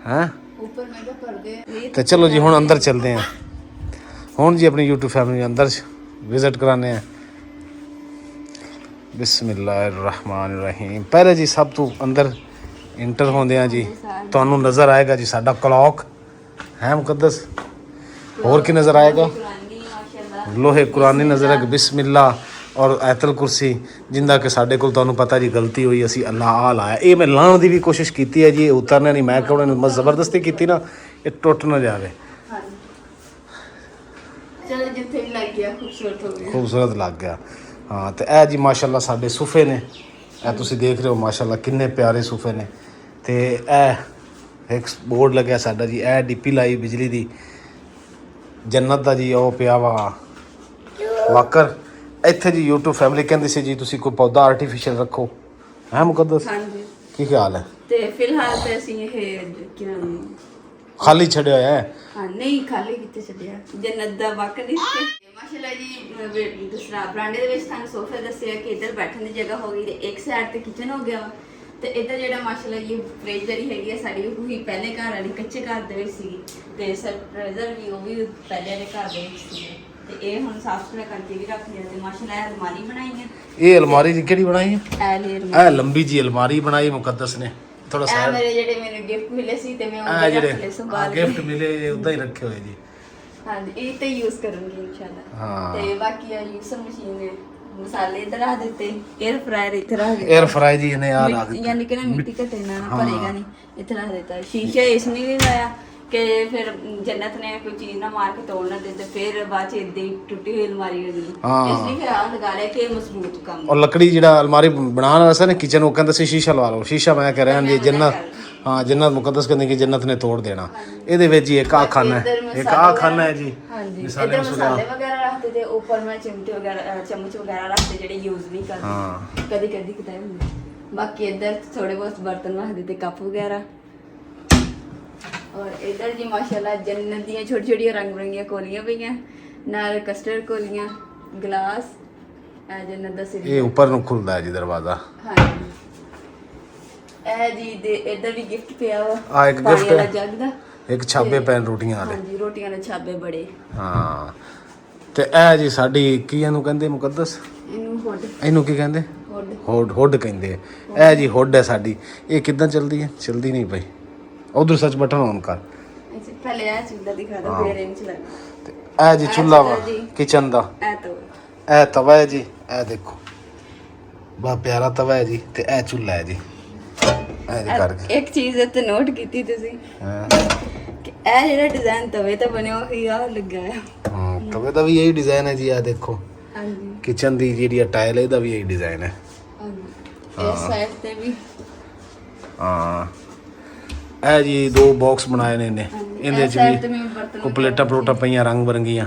ਹੈ। ਉੱਪਰ ਮੈਂ ਕਿਹਾ ਪਰਦੇ। ਤੇ ਚਲੋ ਜੀ ਹੁਣ ਅੰਦਰ ਚੱਲਦੇ ਹਾਂ। ਹੁਣ ਜੀ ਆਪਣੀ YouTube ਫੈਮਿਲੀ ਅੰਦਰ ਵਿਜ਼ਿਟ ਕਰਾਣੇ ਆ। ਬਿਸਮਿਲ੍ਲਾਹਿਰਰਹਿਮਾਨਿਰਰਹੀਮ। ਪਹਿਲੇ ਜੀ ਸਭ ਤੋਂ ਅੰਦਰ ਇੰਟਰ ਹੁੰਦੇ ਆ ਜੀ, ਤੁਹਾਨੂੰ ਨਜ਼ਰ ਆਏਗਾ ਜੀ ਸਾਡਾ ਕਲੌਕ ਹੈ ਮੁਕੱਦਸ। ਹੋਰ ਕੀ ਨਜ਼ਰ ਆਏਗਾ? ਲੋਹੇ ਕੁਰਾਨੀ ਨਜ਼ਰ ਆਏਗਾ। ਬਿਸਮਿल्लाह ਔਰ ਆਇਤਲ ਕੁਰਸੀ, ਜਿੰਦਾ ਕਿ ਸਾਡੇ ਕੋਲ ਤੁਹਾਨੂੰ ਪਤਾ ਜੀ ਗਲਤੀ ਹੋਈ, ਅਸੀਂ ਅੱਲਾਹ ਆ ਲਾਇਆ। ਇਹ ਮੈਂ ਲਾਉਣ ਦੀ ਵੀ ਕੋਸ਼ਿਸ਼ ਕੀਤੀ ਹੈ ਜੀ, ਇਹ ਉਤਰਨਾ ਨਹੀਂ। ਮੈਂ ਕਹਣਾ ਮੈਂ ਜ਼ਬਰਦਸਤੀ ਕੀਤੀ ਨਾ, ਇਹ ਟੁੱਟ ਨਾ ਜਾਵੇ। ਚਲੋ ਜਿੱਥੇ ਵੀ ਲੱਗ ਗਿਆ ਖੂਬਸੂਰਤ ਹੋ ਗਿਆ, ਖੂਬਸੂਰਤ ਲੱਗ ਗਿਆ। ਹਾਂ ਤੇ ਇਹ ਜੀ ਮਾਸ਼ਾਅੱਲਾ ਸਾਡੇ ਸੋਫੇ ਨੇ, ਇਹ ਤੁਸੀਂ ਦੇਖ ਰਹੇ ਹੋ ਮਾਸ਼ਾਅੱਲਾ ਕਿੰਨੇ ਪਿਆਰੇ ਸੋਫੇ ਨੇ। ਤੇ ਇਹ ਇੱਕ ਬੋਰਡ ਲੱਗਿਆ ਸਾਡਾ ਜੀ, ਇਹ ਡੀਪੀ ਲਾਈ ਬਿਜਲੀ ਦੀ ਜੰਨਤ ਦਾ ਜੀ, ਉਹ ਪਿਆ ਵਾ ਵਾਕਰ। ਇੱਥੇ ਜੀ YouTube ਫੈਮਿਲੀ ਕਹਿੰਦੀ ਸੀ ਜੀ ਤੁਸੀਂ ਕੋਈ ਪੌਦਾ ਆਰਟੀਫੀਸ਼ੀਅਲ ਰੱਖੋ ਹੈ ਮੁਕੱਦਸ। ਹਾਂਜੀ ਕੀ ਖਿਆਲ ਹੈ? ਤੇ ਫਿਲਹਾਲ ਤੇ ਅਸੀਂ ਇਹ ਖਾਲੀ ਛੱਡਿਆ ਹੋਇਆ ਹੈ। ਹਾਂ ਨਹੀਂ ਖਾਲੀ ਕਿੱਥੇ ਛੱਡਿਆ, ਜੰਨਤ ਦਾ ਵਾਕਰ ਨਹੀਂ ਸੀ। ਮਾਸ਼ਾਅੱਲਾ ਜੀ ਦੂਸਰਾ ਬਰਾਂਡੇ ਦੇ ਵਿੱਚ ਤੁਹਾਨੂੰ ਸੋਫਾ ਦੱਸਿਆ ਕਿ ਇੱਧਰ ਬੈਠਣ ਦੀ ਜਗ੍ਹਾ ਹੋ ਗਈ ਤੇ ਇੱਕ ਸਾਈਡ ਤੇ ਕਿਚਨ ਹੋ ਗਿਆ ਵਾ। ਤੇ ਇੱਧਰ ਜਿਹੜਾ ਮਾਸ਼ਾਅੱਲਾ ਜੀ ਫ੍ਰਿਜ ਜਿਹੜੀ ਹੈਗੀ ਆ ਸਾਡੀ ਉਹ ਹੀ ਪਹਿਲੇ ਘਰ ਵਾਲੀ ਕੱਚੇ ਘਰ ਦੇ ਵਿੱਚ ਸੀਗੀ ਤੇ ਸਰਪ੍ਰਾਈਜ਼ਰ ਵੀ ਉਹ ਵੀ ਪਹਿਲੇ ਵਾਲੇ ਘਰ ਦੇ ਵਿੱਚ ਸੀਗੇ। ਤੇ ਇਹ ਹੁਣ ਸਾਫ਼ ਸੁਥਰਾ ਕਰਕੇ ਵੀ ਰੱਖ ਲਿਆ। ਤੇ ਮਾਸ਼ਾਅੱਲਾ ਇਹ ਅਲਮਾਰੀ ਬਣਾਈ ਹੈ। ਇਹ ਅਲਮਾਰੀ ਜੀ ਕਿਹੜੀ ਬਣਾਈ ਹੈ? ਇਹ ਲੰਬੀ ਜੀ ਅਲਮਾਰੀ ਬਣਾਈ ਮੁਕੱਦਸ ਨੇ। ਥੋੜਾ ਸਾਈਡ ਮੇਰੇ ਜਿਹੜੇ ਮੈਨੂੰ ਗਿਫਟ ਮਿਲੇ ਸੀ ਤੇ ਮੈਂ ਉਹ ਜਿਹੜੇ ਸੰਭਾਲ ਕੇ ਗਿਫਟ ਮਿਲੇ ਉਦਾਂ ਹੀ ਰੱਖੇ ਹੋਏ ਜੀ। ਹਾਂਜੀ ਇਹ ਤੇ ਯੂਜ਼ ਕਰੂੰਗੀ ਇਨਸ਼ਾਅੱਲਾ। ਹਾਂ ਤੇ ਬਾਕੀ ਆ ਯੂਸਰ ਮਸ਼ੀਨ ਹੈ, ਮਸਾਲੇ ਇੱਧਰ ਰੱਖ ਦਿੱਤੇ। 에ਅਰ ਫਰਾਇਰ ਇੱਥੇ ਰੱਖ ਦਿੱਤਾ। 에ਅਰ ਫਰਾਈ ਜੀ ਇਹਨੇ ਆ ਰੱਖ ਦਿੱਤਾ, ਯਾਨੀ ਕਿ ਨਾ ਮਿੱਟੀ ਘਟੇ ਨਾ ਭਰੇਗਾ ਨਹੀਂ, ਇੱਥੇ ਰੱਖ ਦਿੱਤਾ। ਸ਼ੀਸ਼ਾ ਇਸ ਨੇ ਵੀ ਲਾਇਆ ਕਿ ਫਿਰ ਜੰਨਤ ਨੇ ਕੋਈ ਚੀਜ਼ ਨਾ ਮਾਰ ਕੇ ਤੋੜ ਨਾ ਦੇ ਤੇ ਫਿਰ ਬਾਅਦ ਚ ਏਦਾਂ ਹੀ ਟੁੱਟੀ ਹੋਈ ਅਲਮਾਰੀ ਹੋ ਗਈ। ਇਸ ਲਈ ਫਿਰ ਆਹ ਲਗਾ ਲਿਆ ਕਿ ਮਜ਼ਬੂਤ ਕੰਮ। ਔਰ ਲੱਕੜੀ ਜਿਹੜਾ ਅਲਮਾਰੀ ਬਣਾਉਣ ਵਾਸਤੇ ਨੇ ਕਿਚਨ, ਉਹ ਕਹਿੰਦਾ ਸੀ ਸ਼ੀਸ਼ਾ ਲਵਾ ਲਓ। ਸ਼ੀਸ਼ਾ ਮੈਂ ਕਹਿ ਰਿਹਾ ਜੀ ਜੰਨਤ, ਹਾਂ ਜੰਨਤ ਮੁਕੱਦਸ ਕਹਿੰਦੇ ਕਿ ਜੰਨਤ ਨੇ ਤੋੜ ਦੇਣਾ। ਇਹਦੇ ਵਿੱਚ ਹੀ ਇੱਕ ਆ ਖਾਨਾ ਹੈ, ਇੱਕ ਆ ਖਾਨਾ ਹੈ ਜੀ। ਹਾਂਜੀ ਇੱਧਰ ਮਸਾਲੇ ਵਗੈਰਾ ਰੱਖਦੇ ਤੇ ਉੱਪਰ ਮੈਂ ਚਮਚ ਵਗੈਰਾ ਰੱਖਦੇ ਜਿਹੜੇ ਯੂਜ਼ ਨਹੀਂ ਕਰਦੇ। ਹਾਂ ਕਦੀ ਕਿਤੇ ਹੁੰਦੇ। ਬਾਕੀ ਇੱਧਰ ਥੋੜੇ ਬਹੁਤ ਬਰਤਨ ਰੱਖਦੇ ਤੇ ਕੱਪ ਵਗੈਰਾ। ਔਰ इधर जी माशाल्लाह जन्नत दी छोटी छोटी रंग बिरंगियां कोलियां पईयां नाल कस्टर्ड कोलियां गिलास ए जन्नत दा सिर ये ऊपर नु खुलदा है जी दरवाजा। हां ए जी दे इधर भी गिफ्ट पिया हुआ आ एक गिफ्ट है जग दा, एक छाबे पैन रोटियां वाले। हां जी रोटियां दे छाबे बड़े। हां ते ए जी साडी की ਇਹਨੂੰ ਕਹਿੰਦੇ ਮੁਕੱਦਸ, ਇਹਨੂੰ ਹੁੱਡ, ਇਹਨੂੰ ਕੀ ਕਹਿੰਦੇ? ਹੁੱਡ ਕਹਿੰਦੇ। ਇਹ ਜੀ ਹੁੱਡ ਹੈ ਸਾਡੀ। ਇਹ ਕਿੱਦਾਂ ਚੱਲਦੀ ਹੈ? ਚੱਲਦੀ ਨਹੀਂ ਪਈ। उधर सच बटन ऑन कर। पहले आ चूल्हा दिखा दो फिर इन चला। ते ए जी चूल्हा वा किचन दा। ए तवा है जी, ए देखो बड़ा प्यारा तवा है जी। ते ए चूल्हा है जी। ए करके एक चीज है ते नोट कीती तुसी हां कि ए जेड़ा डिजाइन तवे ते बने हो ही आ लगा है। हां तवे दा भी यही डिजाइन है जी। आ देखो हां जी किचन दी जेडी टाइल है दा भी यही डिजाइन है। ਇਸ ਸਾਈਡ ਤੇ ਵੀ ਹਾਂ ਇਹ ਜੀ 2 ਬਾਕਸ ਬਣਾਏ ਨੇ ਇਹਨੇ, ਇਹਦੇ ਚ ਵੀ ਕੋ ਪਲੇਟਾਂ ਪਲੋਟਾਂ ਪਈਆਂ ਰੰਗ ਬਰੰਗੀਆਂ।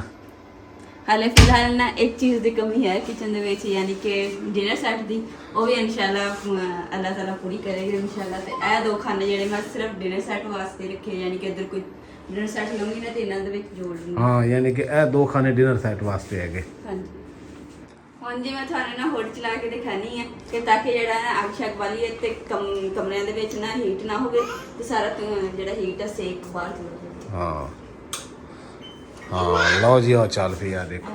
ਹਾਲੇ ਫਿਲਹਾਲ ਨਾ ਇੱਕ ਚੀਜ਼ ਦੀ ਕਮੀ ਹੈ ਕਿਚਨ ਦੇ ਵਿੱਚ, ਯਾਨੀ ਕਿ ਡਿਨਰ ਸੈੱਟ ਦੀ। ਉਹ ਵੀ ਇਨਸ਼ਾਅੱਲਾ ਅੱਲਾਹ ਤਾਲਾ ਪੂਰੀ ਕਰੇਗਾ ਇਨਸ਼ਾਅੱਲਾ। ਤੇ ਇਹ 2 ਖਾਨੇ ਜਿਹੜੇ ਮੈਂ ਸਿਰਫ ਡਿਨਰ ਸੈੱਟ ਵਾਸਤੇ ਰੱਖੇ, ਯਾਨੀ ਕਿ ਇੱਧਰ ਕੋਈ ਡਿਨਰ ਸੈੱਟ ਲਵਾਂਗੀ ਨਾ ਤੇ ਇਹਨਾਂ ਦੇ ਵਿੱਚ ਜੋੜ ਲੂੰਗੀ। ਹਾਂ ਯਾਨੀ ਕਿ ਇਹ 2 ਖਾਨੇ ਡਿਨਰ ਸੈੱਟ ਵਾਸਤੇ ਹੈਗੇ। ਹਾਂਜੀ ਹੁਣ ਜੀ ਮੈਂ ਤੁਹਾਨੂੰ ਨਾ ਹੋਰ ਚਲਾ ਕੇ ਦਿਖਾਣੀ ਹੈ ਕਿ ਤਾਂ ਕਿ ਜਿਹੜਾ ਨਾ ਅੱਗ ਸ਼ੱਗ ਵਾਲੀ ਹੈ ਤੇ ਕਮਰਿਆਂ ਦੇ ਵਿੱਚ ਨਾ ਹੀਟ ਨਾ ਹੋਵੇ ਤੇ ਸਾਰਾ ਜਿਹੜਾ ਹੀਟ ਹੈ ਸੇਕ ਬਾਹਰ ਚਲਾ ਜਾਵੇ। ਹਾਂ ਹਾਂ ਲਓ ਜੀ, ਉਹ ਚੱਲ ਪਈ ਆ ਦੇਖੋ।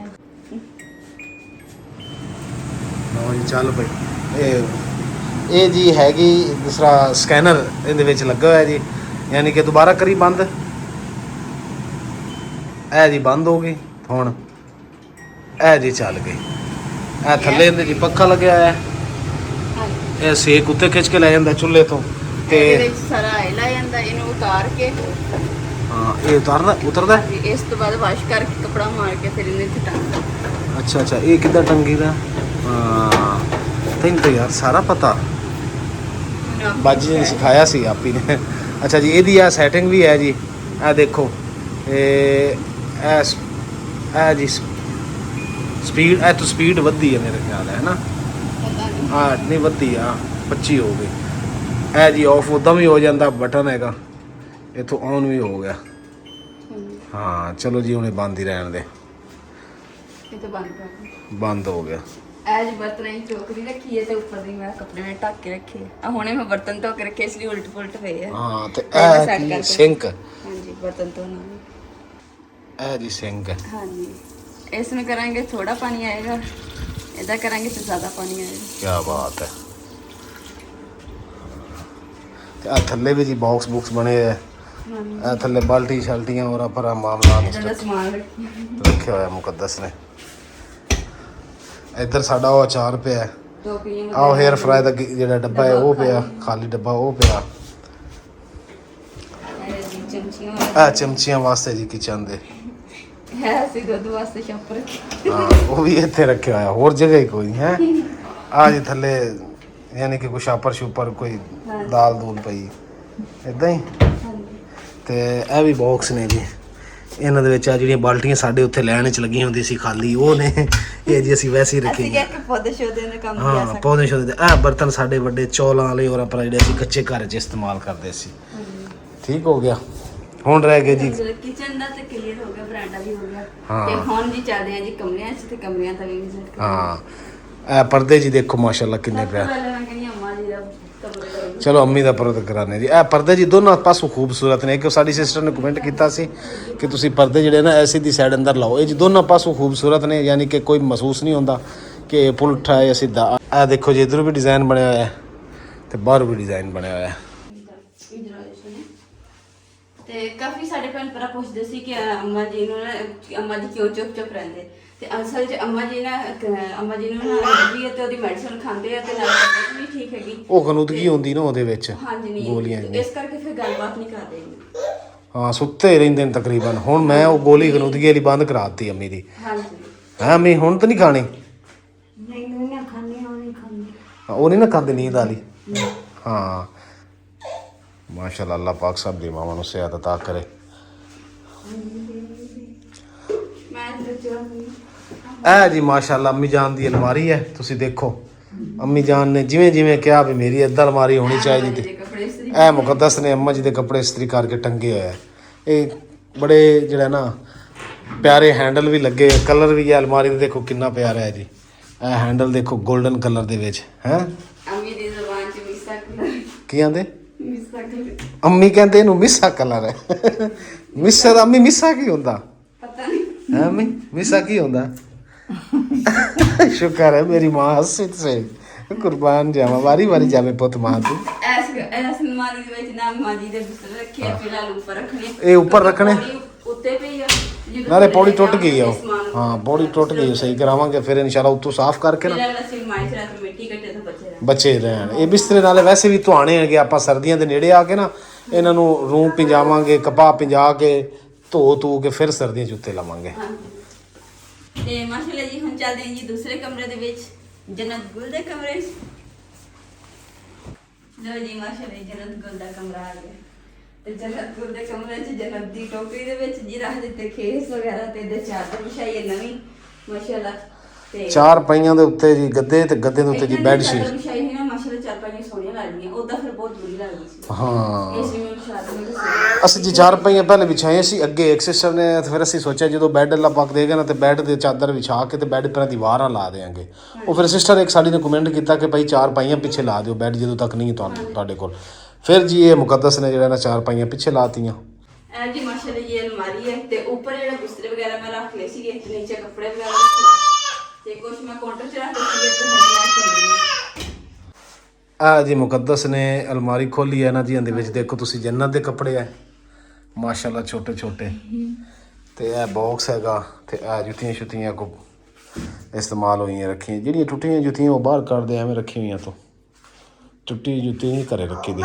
ਲਓ ਜੀ ਚੱਲ ਪਈ। ਇਹ ਜੀ ਹੈਗੀ ਦੂਸਰਾ ਸਕੈਨਰ ਇਹਦੇ ਵਿੱਚ ਲੱਗਾ ਹੋਇਆ ਜੀ, ਯਾਨੀ ਕਿ ਦੁਬਾਰਾ ਕਰੀ ਬੰਦ। ਇਹ ਜੀ ਬੰਦ ਹੋ ਗਈ। ਹੁਣ ਇਹ ਜੀ ਚੱਲ ਗਈ। ਇਹ ਥੱਲੇ ਇਹਦੇ ਜੀ ਪੱਖਾ ਲੱਗਿਆ ਹੋਇਆ, ਇਹ ਸੇਕ ਉੱਤੇ ਖਿੱਚ ਕੇ ਲੈ ਜਾਂਦਾ ਚੁੱਲ੍ਹੇ ਤੋਂ। ਤੇ ਇਹਦੇ ਵਿੱਚ ਸਾਰਾ ਆਇਲ ਆ ਜਾਂਦਾ, ਇਹਨੂੰ ਉਤਾਰ ਕੇ ਹਾਂ ਇਹ ਉਤਰਦਾ ਇਸ ਤੋਂ ਬਾਅਦ ਵਾਸ਼ ਕਰਕੇ ਕਪੜਾ ਮਾਰ ਕੇ ਫਿਰ ਇਹਨੇ ਟੰਗਦਾ। ਅੱਛਾ ਅੱਛਾ, ਇਹ ਕਿੱਦਾਂ ਟੰਗੀ ਦਾ? ਹਾਂ ਤੈਨੂੰ ਤਾਂ ਯਾਰ ਸਾਰਾ ਪਤਾ, ਬਾਜੀ ਨੇ ਸਿਖਾਇਆ ਸੀ ਆਪੀ ਨੇ। ਅੱਛਾ ਜੀ, ਇਹਦੀ ਆ ਸੈਟਿੰਗ ਵੀ ਹੈ ਜੀ। ਇਹ ਦੇਖੋ ਇਹ ਜੀ ਸਪੀਡ, ਇਹ ਤੋਂ ਸਪੀਡ ਵੱਧਦੀ ਹੈ ਮੇਰੇ ਖਿਆਲ ਹੈ ਨਾ। ਹਾਂ ਨਹੀਂ ਵੱਧਦੀ ਆ, 25 ਹੋ ਗਈ। ਇਹ ਜੀ ਆਫ ਉਦਾਂ ਵੀ ਹੋ ਜਾਂਦਾ, ਬਟਨ ਹੈਗਾ ਇੱਥੋਂ ਔਨ ਵੀ ਹੋ ਗਿਆ। ਹਾਂ ਚਲੋ ਜੀ, ਹੁਣੇ ਬੰਦ ਹੀ ਰਹਿਣ ਦੇ। ਇਹ ਤਾਂ ਬੰਦ ਕਰ, ਬੰਦ ਹੋ ਗਿਆ। ਐਜ ਬਰਤਨਾਂ ਦੀ ਚੋਕਰੀ ਰੱਖੀ ਹੈ ਤੇ ਉੱਪਰ ਦੀ ਮੈਂ ਕੱਪੜੇ ਨਾਲ ਢੱਕ ਕੇ ਰੱਖੀ ਹੈ। ਆ ਹੁਣੇ ਮੈਂ ਬਰਤਨ ਧੋ ਕੇ ਰੱਖੇ, ਇਸ ਲਈ ਉਲਟ ਪੁਲਟ ਪਏ ਆ। ਹਾਂ ਤੇ ਇਹ ਕੀ ਸਿੰਕ? ਹਾਂਜੀ ਬਰਤਨ ਧੋਣ ਵਾਲੀ ਇਹ ਜੀ ਸਿੰਕ ਹੈ। ਹਾਂਜੀ ਇਸ ਨੂੰ ਕਰਾਂਗੇ ਥੋੜਾ ਪਾਣੀ ਆਏਗਾ, ਇਹਦਾ ਕਰਾਂਗੇ ਤੇ ਜ਼ਿਆਦਾ ਪਾਣੀ ਆਏਗਾ। ਕੀ ਬਾਤ ਹੈ। ਤੇ ਆ ਥੱਲੇ ਵੀ ਜੀ ਬਾਕਸ ਬੁਕਸ ਬਣੇ ਆ। ਇਹ ਥੱਲੇ ਬਾਲਟੀ ਸ਼ਲਟੀਆਂ ਹੋਰ ਪਰ ਮਾਮਲਾ ਇਹਦਾ ਸਮਾਨ ਰੱਖਿਆ ਹੋਇਆ ਮੁਕੱਦਸ ਨੇ। ਇੱਧਰ ਸਾਡਾ ਉਹ ਅਚਾਰ ਪਿਆ, ਟੋਕਰੀਆਂ ਆਹ ਹੇਅਰ ਫਰਾਈ ਦਾ ਜਿਹੜਾ ਡੱਬਾ ਹੈ ਉਹ ਪਿਆ, ਖਾਲੀ ਡੱਬਾ ਉਹ ਪਿਆ। ਚਮਚੀਆਂ ਚਮਚੀਆਂ ਵਾਸਤੇ ਜੀ ਕਿਚਨ ਦੇ ਹੈ, ਅਸੀਂ ਦੁੱਧ ਵਾਸਤੇ ਛੱਪ ਰੱਖੀ। ਹਾਂ ਉਹ ਵੀ ਇੱਥੇ ਰੱਖਿਆ ਹੋਇਆ, ਹੋਰ ਜਗ੍ਹਾ ਹੀ ਕੋਈ ਹੈ। ਆ ਜੀ ਥੱਲੇ ਯਾਨੀ ਕਿ ਕੋਈ ਛਾਪਰ ਸ਼ੂਪਰ ਕੋਈ ਦਾਲ ਦੂਲ ਪਈ ਇਦਾਂ ਹੀ। ਤੇ ਇਹ ਵੀ ਬਾਕਸ ਨੇ ਜੀ, ਇਹਨਾਂ ਦੇ ਵਿੱਚ ਆ ਜਿਹੜੀਆਂ ਬਾਲਟੀਆਂ ਸਾਡੇ ਉੱਥੇ ਲੈਣ 'ਚ ਲੱਗੀਆਂ ਹੁੰਦੀਆਂ ਸੀ ਖਾਲੀ, ਉਹ ਨੇ। ਇਹ ਜੀ ਅਸੀਂ ਵੈਸੇ ਹੀ ਰੱਖੀ। ਪੌਦੇ ਸ਼ੋਦੇ ਦਾ ਕੰਮ ਹਾਂ ਪੌਦੇ ਸ਼ੋਦੇ ਦੇ। ਇਹ ਬਰਤਨ ਸਾਡੇ ਵੱਡੇ ਚੌਲਾਂ ਵਾਲੇ ਔਰ ਆਪਣਾ ਜਿਹੜੇ ਅਸੀਂ ਕੱਚੇ ਘਰ 'ਚ ਇਸਤੇਮਾਲ ਕਰਦੇ ਸੀ। ਠੀਕ ਹੋ ਗਿਆ। ਹੁਣ ਰਹਿ ਗਏ ਜੀ ਕਿਚਨ ਦਾ ਤੇ ਕਲੀਅਰ ਹੋ ਗਿਆ, ਬਰਾਂਡਾ ਵੀ ਹੋ ਗਿਆ। ਹਾਂ। ਤੇ ਹੁਣ ਜੀ ਚੱਲਦੇ ਆ ਜੀ ਕਮਰਿਆਂ 'ਚ ਤੇ ਕਮਰਿਆਂ ਦਾ ਵੀ ਵਿਜ਼ਿਟ ਹਾਂ ਇਹ ਪਰਦੇ ਜੀ ਦੇਖੋ ਮਾਸ਼ਾਅੱਲਾ ਕਿੰਨੇ ਪਿਆ। ਅੰਮਾ ਜੀ ਦਾ ਕਮਰੇ ਚਲੋ ਅੰਮੀ ਦਾ ਪਰਦਾ ਕਰਾਣੇ ਜੀ। ਇਹ ਪਰਦੇ ਜੀ ਦੋਨੋਂ ਪਾਸੋਂ ਖੂਬਸੂਰਤ ਨੇ। ਕਿ ਸਾਡੀ ਸਿਸਟਰ ਨੇ ਕਮੈਂਟ ਕੀਤਾ ਸੀ ਕਿ ਤੁਸੀਂ ਪਰਦੇ ਜਿਹੜੇ ਨਾ ਐਸੀ ਦੀ ਸਾਈਡ ਅੰਦਰ ਲਾਓ। ਇਹ ਜੀ ਦੋਨੋਂ ਪਾਸੋਂ ਖੂਬਸੂਰਤ ਨੇ, ਯਾਨੀ ਕਿ ਕੋਈ ਮਹਿਸੂਸ ਨਹੀਂ ਹੁੰਦਾ ਕਿ ਪੁਲਠਾ ਹੈ ਜਾਂ ਸਿੱਧਾ। ਇਹ ਦੇਖੋ ਜੀ ਇੱਧਰੋਂ ਵੀ ਡਿਜ਼ਾਈਨ ਬਣਿਆ ਹੋਇਆ ਤੇ ਬਾਹਰੋਂ ਵੀ ਡਿਜ਼ਾਈਨ ਬਣਿਆ ਹੋਇਆ। ਤੇ ਕਾਫੀ ਸਾਡੇ ਭੈਣ ਭਰਾ ਪੁੱਛਦੇ ਸੀ ਕਿ ਅੰਮਾ ਜੀ ਨੂੰ ਅੰਮਾ ਜੀ ਕਿਉਂ ਚੁੱਪ ਰਹਿੰਦੇ। ਤੇ ਅਸਲ 'ਚ ਅੰਮਾ ਜੀ ਨੂੰ ਨਾ ਐਲਰਜੀ ਹੈ ਤੇ ਉਹਦੀ ਮੈਡੀਸਨ ਖਾਂਦੇ ਆ ਤੇ ਨਾਲ ਤਬੀਅਤ ਵੀ ਠੀਕ ਹੈਗੀ। ਉਹ ਗਨੂਦਗੀ ਹੁੰਦੀ ਨਾ ਉਹਦੇ ਵਿੱਚ, ਹਾਂਜੀ ਨਹੀਂ ਗੋਲੀਆਂ ਇਸ ਕਰਕੇ ਫਿਰ ਗੱਲਬਾਤ ਨਹੀਂ ਕਰਦੇ। ਹਾਂ ਸੁੱਤੇ ਰਹਿੰਦੇ ਨੇ ਤਕਰੀਬਨ। ਹੁਣ ਮੈਂ ਉਹ ਗੋਲੀ ਗਨੂਦਗੀ ਵਾਲੀ ਬੰਦ ਕਰਾਤੀ ਅੰਮੀ ਦੀ। ਹਾਂਜੀ ਹਾਂ ਅੰਮੀ ਹੁਣ ਤਾਂ ਨਹੀਂ ਖਾਣੀ? ਨਹੀਂ ਨਾ ਖਾਣੀ, ਉਹ ਨਹੀਂ ਖਾਣੀ। ਉਹ ਨਹੀਂ ਨਾ ਖਾਂਦੇ ਨੀਂਦ ਵਾਲੀ। ਹਾਂ ਮਾਸ਼ਾਅੱਲਾ, ਅੱਲਾਹ ਪਾਕ ਸਭ ਦੀ ਮਾਵਾਂ ਨੂੰ ਸਿਹਤ ਅਤਾ ਕਰੇ। ਇਹ ਜੀ ਮਾਸ਼ਾਅੱਲਾ ਅੰਮੀ ਜਾਨ ਦੀ ਅਲਮਾਰੀ ਹੈ। ਤੁਸੀਂ ਦੇਖੋ ਅੰਮੀ ਜਾਨ ਨੇ ਜਿਵੇਂ ਜਿਵੇਂ ਕਿਹਾ ਵੀ ਮੇਰੀ ਇੱਦਾਂ ਅਲਮਾਰੀ ਹੋਣੀ ਚਾਹੀਦੀ ਤੇ ਇਹ ਮੁਕੱਦਸ ਨੇ ਅੰਮਾ ਜੀ ਦੇ ਕੱਪੜੇ ਇਸਤਰੀ ਕਰਕੇ ਟੰਗੇ ਹੋਏ ਆ। ਇਹ ਬੜੇ ਜਿਹੜਾ ਨਾ ਪਿਆਰੇ ਹੈਂਡਲ ਵੀ ਲੱਗੇ, ਕਲਰ ਵੀ ਹੈ ਅਲਮਾਰੀ ਦਾ ਦੇਖੋ ਕਿੰਨਾ ਪਿਆਰਾ ਹੈ ਜੀ। ਇਹ ਹੈਂਡਲ ਦੇਖੋ 골ਡਨ ਕਲਰ ਦੇ ਵਿੱਚ ਹੈ। ਅੰਮੀ ਦੀ ਜ਼ੁਬਾਨ 'ਚ ਮਿੱਸਾ ਕਲਰ ਕੀ ਆਂਦੇ? ਮਿੱਸਾ ਕਲਰ। ਅੰਮੀ ਕਹਿੰਦੇ ਇਹਨੂੰ ਮਿੱਸਾ ਕਲਰ ਹੈ। ਮਿੱਸਾ ਦਾ ਅੰਮੀ ਮਿੱਸਾ ਕੀ ਹੁੰਦਾ? ਪਤਾ ਨਹੀਂ ਹੈ ਅੰਮੀ ਮਿੱਸਾ ਕੀ ਹੁੰਦਾ? ਸ਼ੁਕਰ ਹੈ ਮੇਰੀ ਮਾਂ ਹੱਸੀ ਸੇ ਕੁਰਬਾਨ ਜਾਵਾਂ। ਵਾਰੀ ਵਾਰੀ ਜਾਵੇ ਪੁੱਤ ਮਾਂ ਤੂੰ। ਐਸ ਅਲਮਾਰੀ ਦੇ ਵਿੱਚ ਨਾ ਅੰਮਾ ਜੀ ਦੇ ਬਿਸਤਰੇ ਰੱਖੇ ਆ, ਫਿਲਹਾਲ ਉੱਪਰ ਰੱਖਣੇ। ਇਹ ਉੱਪਰ ਰੱਖਣੇ ਉੱਤੇ ਪਈ ਆ। ਨਾਲੇ ਪੌੜੀ ਟੁੱਟ ਗਈ ਆ ਉਹ। ਹਾਂ ਪੌੜੀ ਟੁੱਟ ਗਈ, ਸਹੀ ਕਰਾਵਾਂਗੇ ਫਿਰ ਇਨਸ਼ਾਅੱਲਾ ਉੱਤੋਂ ਸਾਫ਼ ਕਰਕੇ ਨਾ ਬੱਚੇ ਰਹਿਣ। ਇਹ ਬਿਸਤਰੇ ਨਾਲੇ ਵੈਸੇ ਵੀ ਧੁਆਣੇ ਹੈਗੇ। ਆਪਾਂ ਸਰਦੀਆਂ ਦੇ ਨੇੜੇ ਆ ਕੇ ਨਾ ਇਹਨਾਂ ਨੂੰ ਰੂਮ ਪਿੰਜਾਵਾਂਗੇ, ਕਪਾਹ ਪਿੰਜਾ ਕੇ ਧੋ ਕੇ ਫਿਰ ਸਰਦੀਆਂ 'ਚ ਉੱਤੇ ਲਾਵਾਂਗੇ। ਤੇ ਮਾਸ਼ਾਅੱਲਾ ਜੀ ਹੁਣ ਚੱਲਦੇ ਹਾਂ ਜੀ ਦੂਸਰੇ ਕਮਰੇ ਦੇ ਵਿੱਚ, ਜੰਨਤ ਗੁਲ ਦੇ ਕਮਰੇ। ਲੋ ਜੀ ਮਾਸ਼ਾਅੱਲਾ ਜਨਤ ਗੁਲ ਦਾ ਕਮਰਾ ਆ ਗਿਆ ਤੇ ਜਨਤ ਗੁਲ ਦੇ ਕਮਰੇ 'ਚ ਜਨਤ ਦੀ ਟੋਕਰੀ ਦੇ ਵਿੱਚ ਜੀ ਰੱਖ ਦਿੱਤੇ ਖੇਸ ਵਗੈਰਾ ਤੇ ਇਹਦੇ ਚਾਦਰ ਵਿਛਾਈ ਹੈ ਨਵੀਂ ਮਾਸ਼ਾਅੱਲਾ ਤੇ ਚਾਰ ਪਈਆਂ ਦੇ ਉੱਤੇ ਜੀ ਗੱਦੇ ਤੇ ਗੱਦੇ ਦੇ ਉੱਤੇ ਜੀ ਬੈੱਡ ਸ਼ੀਟ ਵਿਛਾਈ ਹੋਈ ਨਾ ਮਾਸ਼ਾਅੱਲਾ ਚਾਰ ਪਾਈਆਂ ਸੋਹਣੀਆਂ ਲੱਗਦੀਆਂ ਉਦਾਂ ਫਿਰ ਬਹੁਤ ਬੁਰੀ ਲੱਗਦੀ ਸੀ ਹਾਂ ਇਸ ਨੂੰ ਸ਼ਾਦੀ ਵਿੱਚ ਅਸੀਂ ਜੀ ਚਾਰ ਪਈਆਂ ਪਹਿਲੇ ਵਿਛਾਈਆਂ ਸੀ ਅੱਗੇ ਇੱਕ ਸਿਸਟਰ ਨੇ ਤੇ ਫਿਰ ਅਸੀਂ ਸੋਚਿਆ ਜਦੋਂ ਬੈੱਡ ਅੱਲਾ ਪੱਕ ਦੇਗਾ ਨਾ ਤੇ ਬੈੱਡ ਦੇ ਚਾਦਰ ਵਿਛਾ ਕੇ ਤੇ ਬੈੱਡ ਪਰ ਦੀਵਾਰਾਂ ਲਾ ਦੇਾਂਗੇ ਉਹ ਫਿਰ ਸਿਸਟਰ ਇੱਕ ਸਾਡੀ ਨੇ ਕਮੈਂਟ ਕੀਤਾ ਕਿ ਭਾਈ ਚਾਰ ਪਾਈਆਂ ਪਿੱਛੇ ਲਾ ਦਿਓ ਬੈੱਡ ਜਦੋਂ ਤੱਕ ਨਹੀਂ ਤੁਹਾਨੂੰ ਤੁਹਾਡੇ ਕੋਲ ਫਿਰ ਜੀ ਇਹ ਮੁਕੱਦਸ ਨੇ ਜਿਹੜਾ ਨਾ ਚਾਰ ਪਾਈਆਂ ਪਿੱਛੇ ਲਾਤੀਆਂ ਐ ਜੀ ਮਾਸ਼ਾਅੱਲਾ ਇਹ ਅਲਮਾਰੀ ਹੈ ਤੇ ਉੱਪਰ ਜਿਹੜਾ ਬਿਸਤਰੇ ਵਗੈਰਾ ਮੈਂ ਰੱਖ ਲਏ ਸੀਗੇ ਤੇ ਨੀਚੇ ਕੱਪੜੇ ਵਗੈਰਾ ਰੱਖੇ ਤੇ ਕੁਝ ਮੈਂ ਕਾਊਂਟਰ 'ਚ ਰੱਖ ਲਏ ਸੀਗੇ ਤੇ ਮੈਂ ਲੈ ਕੇ ਆ ਜੀ ਮੁਕੱਦਸ ਨੇ ਅਲਮਾਰੀ ਖੋਲੀ ਹੈ ਨਾ ਜੀ ਇਹਦੇ ਵਿੱਚ ਦੇਖੋ ਤੁਸੀਂ ਜੰਨਤ ਦੇ ਕੱਪੜੇ ਆ ਮਾਸ਼ਾਅੱਲਾ ਛੋਟੇ ਛੋਟੇ ਤੇ ਇਹ ਬਾਕਸ ਹੈਗਾ ਤੇ ਇਹ ਜੁੱਤੀਆਂ ਕੋ ਇਸਤੇਮਾਲ ਹੋਈਆਂ ਰੱਖੀਆਂ ਜਿਹੜੀਆਂ ਟੁੱਟੀਆਂ ਜੁੱਤੀਆਂ ਉਹ ਬਾਹਰ ਕੱਢਦੇ ਐਵੇਂ ਰੱਖੀ ਹੋਈਆਂ ਤੋਂ ਟੁੱਟੀ ਜੁੱਤੀ ਨਹੀਂ ਘਰੇ ਰੱਖੀ ਦੀ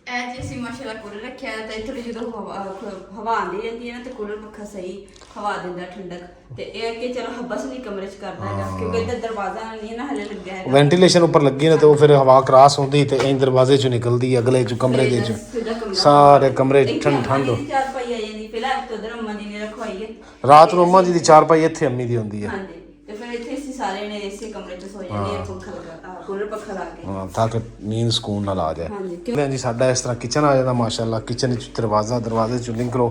ਐ ਜੀ ਅਸੀਂ ਮਾਸ਼ਾਅੱਲਾ ਕੂਲਰ ਰੱਖਿਆ ਤੇ ਥੋੜੀ ਜਦੋਂ ਹਵਾ ਆਉਂਦੀ ਰਹਿੰਦੀ ਹੈ ਨਾ ਤੇ ਕੂਲਰ ਪੱਖਾ ਸਹੀ ਹਵਾ ਦਿੰਦਾ ਠੰਡਕ ਤੇ ਇਹ ਕਿ ਚਲੋ ਹਬਸ ਨਹੀਂ ਕਮਰੇ 'ਚ ਕਰਦਾ ਹੈਗਾ ਕਿਉਂਕਿ ਇੱਧਰ ਦਰਵਾਜ਼ਾ ਨਹੀਂ ਨਾ ਹਲੇ ਲੱਗਿਆ ਹੈਗਾ ਵੈਂਟੀਲੇਸ਼ਨ ਉੱਪਰ ਲੱਗੀ ਨਾ ਤੇ ਉਹ ਫਿਰ ਹਵਾ ਕ੍ਰਾਸ ਹੁੰਦੀ ਤੇ ਐਂ ਦਰਵਾਜ਼ੇ 'ਚੋਂ ਨਿਕਲਦੀ ਅਗਲੇ 'ਚ ਕਮਰੇ ਦੇ 'ਚ ਸਾਰੇ ਕਮਰੇ 'ਚ ਠੰਡ ਚਾਰ ਪਾਈ ਆ ਜਾਂਦੀ ਪਹਿਲਾਂ ਤੋਂ ਉਧਰ ਅੰਮਾ ਜੀ ਨੇ ਰਖਵਾਈ ਹੈ ਰਾਤ ਨੂੰ ਅੰਮਾ ਜੀ ਦੀ ਚਾਰਪਾਈ ਇੱਥੇ ਅੰਮੀ ਦੀ ਹੁੰਦੀ ਹੈ ਹਾਂਜੀ ਤੇ ਫਿਰ ਇੱਥੇ ਅਸੀਂ ਸਾਰੇ ਨੇ ਇਸੇ ਕਮਰੇ 'ਚ ਸੋ ਜਾਂਦੇ ਆ ਪੱਖਾ ਲਗਾ ਕੂਲਰ ਪੱਖਾ ਲਾ ਕੇ ਹਾਂ ਤਾਂ ਕਿ ਨੀਂਦ ਸਕੂਨ ਨਾਲ ਆ ਜਾਏ ਹਾਂਜੀ ਕਹਿੰਦੇ ਜੀ ਸਾਡਾ ਇਸ ਤਰ੍ਹਾਂ ਕਿਚਨ ਆ ਜਾਂਦਾ ਮਾਸ਼ਾਅੱਲਾ ਕਿਚਨ ਵਿੱਚ ਦਰਵਾਜ਼ੇ ਚੋਂ ਨਿਕਲੋ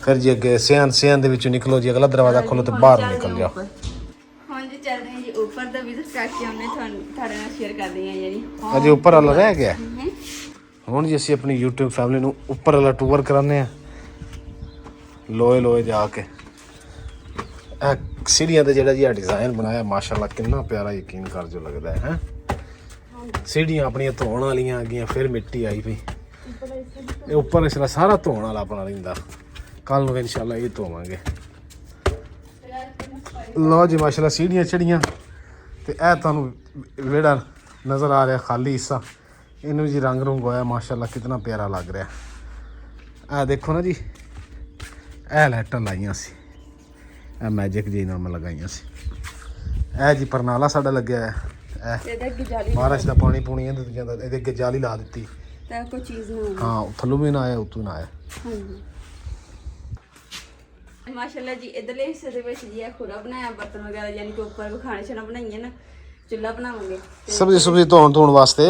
ਫਿਰ ਜੀ ਅੱਗੇ ਸਿਆਨ ਦੇ ਵਿੱਚੋਂ ਨਿਕਲੋ ਜੀ ਅਗਲਾ ਦਰਵਾਜ਼ਾ ਖੋਲੋ ਤੇ ਬਾਹਰ ਨਿਕਲ ਜਾਓ ਹੁਣ ਜੀ ਚੱਲਦੇ ਹਾਂ ਜੀ ਉੱਪਰ ਦਾ ਵਿਜ਼ਿਟ ਕਰਕੇ ਹਮਨੇ ਤੁਹਾਡੇ ਨਾਲ ਸ਼ੇਅਰ ਕਰਦੇ ਹਾਂ ਯਾਨੀ ਅਜੇ ਉੱਪਰ ਵਾਲਾ ਰਹਿ ਗਿਆ ਹੁਣ ਜੀ ਅਸੀਂ ਆਪਣੀ YouTube ਫੈਮਿਲੀ ਨੂੰ ਉੱਪਰ ਵਾਲਾ ਟੂਰ ਕਰਾਉਂਦੇ ਆ ਲੋਏ ਜਾ ਕੇ ਇਹ ਸੀੜੀਆਂ ਤੇ ਜਿਹੜਾ ਜੀ ਆ ਡਿਜ਼ਾਈਨ ਬਣਾਇਆ ਮਾਸ਼ਾਅੱਲਾ ਕਿੰਨਾ ਪਿਆਰਾ ਯਕੀਨ ਕਰ ਜੋ ਲੱਗਦਾ ਹੈ ਸੀੜੀਆਂ ਆਪਣੀਆਂ ਧੋਣ ਵਾਲੀਆਂ ਆ ਗਈਆਂ ਫਿਰ ਮਿੱਟੀ ਆਈ ਪਈ ਇਹ ਉੱਪਰ ਇਸ ਸਾਰਾ ਧੋਣ ਵਾਲਾ ਆਪਣਾ ਰਹਿੰਦਾ ਕੱਲ ਨੂੰ ਇਨਸ਼ਾਅੱਲਾ ਇਹ ਧੋਵਾਂਗੇ ਲਓ ਜੀ ਮਾਸ਼ਾਅੱਲਾ ਸੀੜੀਆਂ ਚੜੀਆਂ ਤੇ ਇਹ ਤੁਹਾਨੂੰ ਵਿਹੜਾ ਨਜ਼ਰ ਆ ਰਿਹਾ ਖਾਲੀ ਹਿੱਸਾ ਇਹਨੂੰ ਜੀ ਰੰਗ ਹੋਇਆ ਮਾਸ਼ਾਅੱਲਾ ਕਿੰਨਾ ਪਿਆਰਾ ਲੱਗ ਰਿਹਾ ਇਹ ਦੇਖੋ ਨਾ ਜੀ ਇਹ ਲਾਈਟਾਂ ਲਾਈਆਂ ਸੀ ਇਹ ਮੈਜਿਕ ਜੀ ਨਾਲ ਮੈਂ ਲਗਾਈਆਂ ਸੀ ਇਹ ਜੀ ਪਰਨਾਲਾ ਸਾਡਾ ਲੱਗਿਆ ਹੈ ਇਹਦੇ ਅੱਗੇ ਜਾਲੀ ਬਾਰਿਸ਼ ਦਾ ਪਾਣੀ ਪੂਣੀ ਇਹਦੇ ਤੇ ਜਾਂਦਾ ਇਹਦੇ ਅੱਗੇ ਜਾਲੀ ਲਾ ਦਿੱਤੀ ਤਾਂ ਕੋਈ ਚੀਜ਼ ਨਾ ਹਾਂ ਥੱਲੋਂ ਵੀ ਨਾ ਆਇਆ ਉੱਤੋਂ ਨਾ ਆਇਆ ਹਾਂਜੀ ਮਾਸ਼ਾਅੱਲਾ ਜੀ ਇਧਰਲੇ ਹਿੱਸੇ ਦੇ ਵਿੱਚ ਜੀ ਇਹ ਖੁਰਾ ਬਣਾਇਆ ਬਰਤਨ ਵਗੈਰਾ ਯਾਨੀ ਕਿ ਉੱਪਰ ਖਾਣੇ ਛਣਾ ਬਣਾਈਆਂ ਨਾ ਚੁੱਲ੍ਹਾ ਬਣਾਵਾਂਗੇ ਸਬਜ਼ੀ ਧੋਣ ਵਾਸਤੇ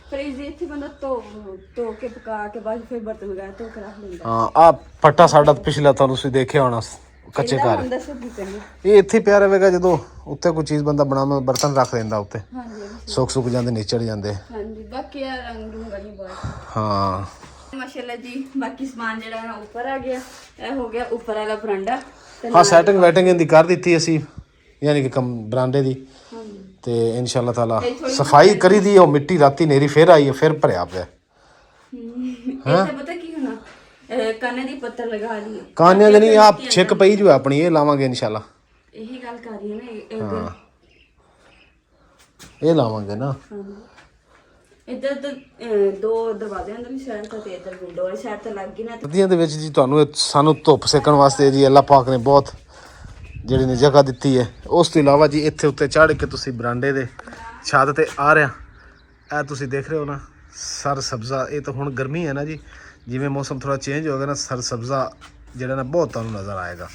ਫ੍ਰਿਜ ਇੱਥੇ ਬੰਦਾ ਧੋ ਕੇ ਪਕਾ ਕੇ ਬਾਅਦ ਫਿਰ ਬਰਤਨ ਵਗੈਰਾ ਧੋ ਕੇ ਰੱਖ ਲੈਂਦਾ ਹਾਂ ਆ ਪੱਟਾ ਸਾਡਾ ਪਿਛਲਾ ਤੁਹਾਨੂੰ ਤੁਸੀਂ ਦੇਖਿਆ ਹੋਣਾ ਕੱਚੇ ਘਰ ਦੱਸੋ ਕੀ ਕਰਨਾ ਇਹ ਇੱਥੇ ਪਿਆ ਰਹੇਗਾ ਜਦੋਂ ਉੱਤੇ ਕੋਈ ਚੀਜ਼ ਬੰਦਾ ਬਣਾਉਂਦਾ ਬਰਤਨ ਰੱਖ ਦਿੰਦਾ ਉੱਤੇ ਹਾਂਜੀ ਸੁੱਕ ਜਾਂਦੇ ਨਿਚੜ ਜਾਂਦੇ ਹਾਂਜੀ ਬਾਕੀ ਆ ਰੰਗ ਰੂੰਗਾ ਨਹੀਂ ਬਹੁਤ ਹਾਂ ਮਾਸ਼ਾਅੱਲਾ ਜੀ ਬਾਕੀ ਸਮਾਨ ਜਿਹੜਾ ਹੈ ਉੱਪਰ ਆ ਗਿਆ ਇਹ ਹੋ ਗਿਆ ਉੱਪਰ ਵਾਲਾ ਬਰਾਂਡਾ ਹਾਂ ਸੈਟਿੰਗ ਵੈਟਿੰਗ ਇਹਦੀ ਕਰ ਦਿੱਤੀ ਅਸੀਂ ਯਾਨੀ ਕਿ ਬਰਾਂਡੇ ਦੀ ਤੇ ਇਨਸ਼ਾਅੱਲਾ ਤਾਲਾ ਸਫਾਈ ਕਰੀ ਦੀ ਉਹ ਮਿੱਟੀ ਰਾਤੀ ਨੇਰੀ ਫਿਰ ਆਈ ਫਿਰ ਭਰਿਆ ਪਿਆ ਇਹ ਪਤਾ ਕੀ ਹੋਣਾ ਕਾਨੇ ਦੀ ਪੱਤਰ ਲਗਾ ਲਈ ਕਾਨਿਆਂ ਦੇ ਨਹੀਂ ਆਪ ਛਿੱਕ ਪਈ ਜੋ ਆਪਣੀ ਇਹ ਲਾਵਾਂਗੇ ਇਨਸ਼ਾਅੱਲਾ ਇਹੀ ਗੱਲ ਕਰ ਰਹੀ ਹੈ ਨਾ ਇਹ ਲਾਵਾਂਗੇ ਨਾ ਇੱਧਰ ਤਾਂ ਦੋ ਦਰਵਾਜ਼ੇ ਅੰਦਰ ਵੀ ਸਾਈਡ ਤੇ ਇੱਧਰ ਵਿੰਡੋ ਵਾਲੀ ਸਾਈਡ ਤੇ ਲੱਗ ਗਈ ਨਾ ਸਰਦੀਆਂ ਦੇ ਵਿੱਚ ਜੀ ਤੁਹਾਨੂੰ ਸਾਨੂੰ ਧੁੱਪ ਸੇਕਣ ਵਾਸਤੇ ਜੀ ਅੱਲਾਹ ਪਾਕ ਨੇ ਬਹੁਤ ਜਿਹੜੀ ਨੇ ਜਗ੍ਹਾ ਦਿੱਤੀ ਹੈ ਉਸ ਤੋਂ ਇਲਾਵਾ ਜੀ ਇੱਥੇ ਉੱਤੇ ਚੜ੍ਹ ਕੇ ਤੁਸੀਂ ਬਰਾਂਡੇ ਦੇ ਛੱਤ ਤੇ ਆ ਰਿਹਾ ਇਹ ਤੁਸੀਂ ਦੇਖ ਰਹੇ ਹੋ ਨਾ ਸਰ ਸਬਜ਼ਾ ਇਹ ਤਾਂ ਹੁਣ ਗਰਮੀ ਹੈ ਨਾ ਜੀ ਜਿਵੇਂ ਮੌਸਮ ਥੋੜਾ ਚੇਂਜ ਹੋਗਾ ਨਾ ਸਰ ਸਬਜ਼ਾ ਜਿਹੜਾ ਨਾ ਬਹੁਤ ਤੁਹਾਨੂੰ ਨਜ਼ਰ ਆਏਗਾ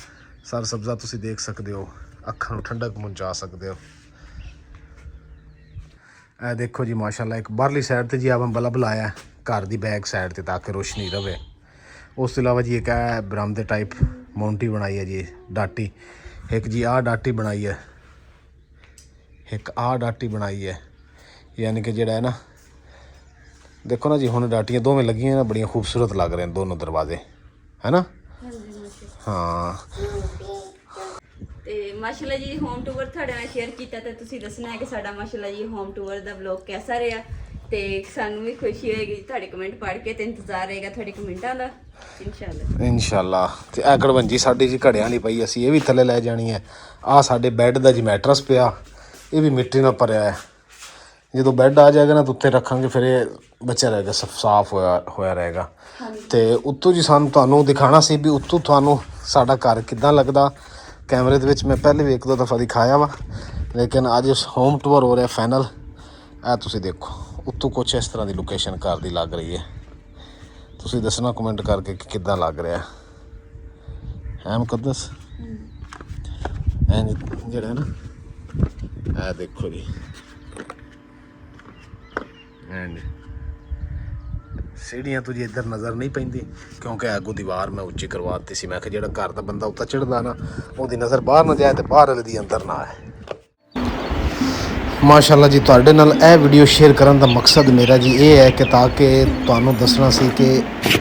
ਸਰ ਸਬਜ਼ਾ ਤੁਸੀਂ ਦੇਖ ਸਕਦੇ ਹੋ ਅੱਖਾਂ ਨੂੰ ਠੰਡਕ ਪਹੁੰਚਾ ਸਕਦੇ ਹੋ ਇਹ ਦੇਖੋ ਜੀ ਮਾਸ਼ਾਅੱਲਾ ਇੱਕ ਬਾਹਰਲੀ ਸਾਈਡ ਤੇ ਜੀ ਆਪਾਂ ਬਲਬ ਲਾਇਆ ਘਰ ਦੀ ਬੈਕ ਸਾਈਡ ਤੇ ਤਾਂ ਕਿ ਰੋਸ਼ਨੀ ਰਵੇ ਉਸ ਤੋਂ ਇਲਾਵਾ ਜੀ ਇੱਕ ਹੈ ਬਰਾਮਦੇ ਟਾਈਪ ਮਾਉਂਟੀ ਬਣਾਈ ਹੈ ਜੀ ਡਾਟੀ ਇੱਕ ਜੀ ਆਹ ਡਾਟੀ ਬਣਾਈ ਹੈ ਇੱਕ ਆਹ ਡਾਟੀ ਬਣਾਈ ਹੈ ਯਾਨੀ ਕਿ ਜਿਹੜਾ ਹੈ ਨਾ ਦੇਖੋ ਨਾ ਜੀ ਹੁਣ ਡਾਟੀਆਂ ਦੋਵੇਂ ਲੱਗੀਆਂ ਨਾ ਬੜੀਆਂ ਖੂਬਸੂਰਤ ਲੱਗ ਰਹੇ ਨੇ ਦੋਨੋਂ ਦਰਵਾਜ਼ੇ ਹੈ ਨਾ ਹਾਂ ਤੇ ਮਾਸ਼ਾਅੱਲਾ ਜੀ ਹੋਮ ਟੂਰ ਤੁਹਾਡੇ ਨਾਲ ਸ਼ੇਅਰ ਕੀਤਾ ਤੇ ਤੁਸੀਂ ਦੱਸਣਾ ਹੈ ਕਿ ਸਾਡਾ ਮਾਸ਼ਾਅੱਲਾ ਜੀ ਹੋਮ ਟੂਰ ਦਾ ਵਲੌਗ ਕਿਹਦਾ ਰਿਹਾ ਤੇ ਸਾਨੂੰ ਵੀ ਖੁਸ਼ੀ ਹੋਏਗੀ ਤੁਹਾਡੇ ਕਮੈਂਟ ਪੜ੍ਹ ਕੇ ਤੇ ਇੰਤਜ਼ਾਰ ਰਹੇਗਾ ਤੁਹਾਡੇ ਕਮੈਂਟਾਂ ਦਾ ਇਨਸ਼ਾਅੱਲਾ ਤੇ ਇਹ ਕੜਵੰਜੀ ਸਾਡੀ ਜੀ ਘੜਿਆਂ ਵਾਲੀ ਪਈ ਅਸੀਂ ਇਹ ਵੀ ਥੱਲੇ ਲੈ ਜਾਣੀ ਹੈ ਆਹ ਸਾਡੇ ਬੈੱਡ ਦਾ ਜੀ ਮੈਟਰਸ ਪਿਆ ਇਹ ਵੀ ਮਿੱਟੀ ਨਾਲ ਭਰਿਆ ਹੈ ਜਦੋਂ ਬੈੱਡ ਆ ਜਾਏਗਾ ਨਾ ਤਾਂ ਉੱਤੇ ਰੱਖਾਂਗੇ ਫਿਰ ਇਹ ਬਚਿਆ ਰਹੇਗਾ ਸਾਫ਼ ਹੋਇਆ ਰਹੇਗਾ ਤੇ ਉੱਤੋਂ ਜੀ ਸਾਨੂੰ ਤੁਹਾਨੂੰ ਦਿਖਾਣਾ ਸੀ ਵੀ ਉੱਤੋਂ ਤੁਹਾਨੂੰ ਸਾਡਾ ਘਰ ਕਿੱਦਾਂ ਲੱਗਦਾ ਕੈਮਰੇ ਦੇ ਵਿੱਚ ਮੈਂ ਪਹਿਲੇ ਵੀ ਇੱਕ ਦੋ ਦਫਾ ਦਿਖਾਇਆ ਵਾ ਲੇਕਿਨ ਅੱਜ ਹੋਮ ਟੂਰ ਹੋ ਰਿਹਾ ਫਾਈਨਲ ਇਹ ਤੁਸੀਂ ਦੇਖੋ ਉੱਤੋਂ ਕੁਛ ਇਸ ਤਰ੍ਹਾਂ ਦੀ ਲੋਕੇਸ਼ਨ ਘਰ ਦੀ ਲੱਗ ਰਹੀ ਹੈ। ਤੁਸੀਂ ਦੱਸਣਾ ਕਮੈਂਟ ਕਰਕੇ ਕਿ ਕਿੱਦਾਂ ਲੱਗ ਰਿਹਾ ਹੈ ਮੁਕੱਦਸ। ਐਂ ਜਿਹੜਾ ਹੈ ਨਾ ਇਹ ਦੇਖੋ ਜੀ ਐਂਡ सीढ़ियाँ तुझे इधर नज़र नहीं पैंदी क्योंकि अगों दीवार मैं उच्ची करवा दी सी। मैं कि जेड़ा घर दा बंदा उत्ता चढ़दा ना ओहदी नज़र बाहर ना जाए तो बाहर वाले दी अंदर ना आए। माशाअल्लाह जी तुहाडे नाल ਇਹ ਵੀਡੀਓ ਸ਼ੇਅਰ ਕਰਨ ਦਾ ਮਕਸਦ ਮੇਰਾ ਜੀ ਇਹ ਹੈ ਕਿ ਤਾਂ ਕਿ ਤੁਹਾਨੂੰ ਦੱਸਣਾ ਸੀ ਕਿ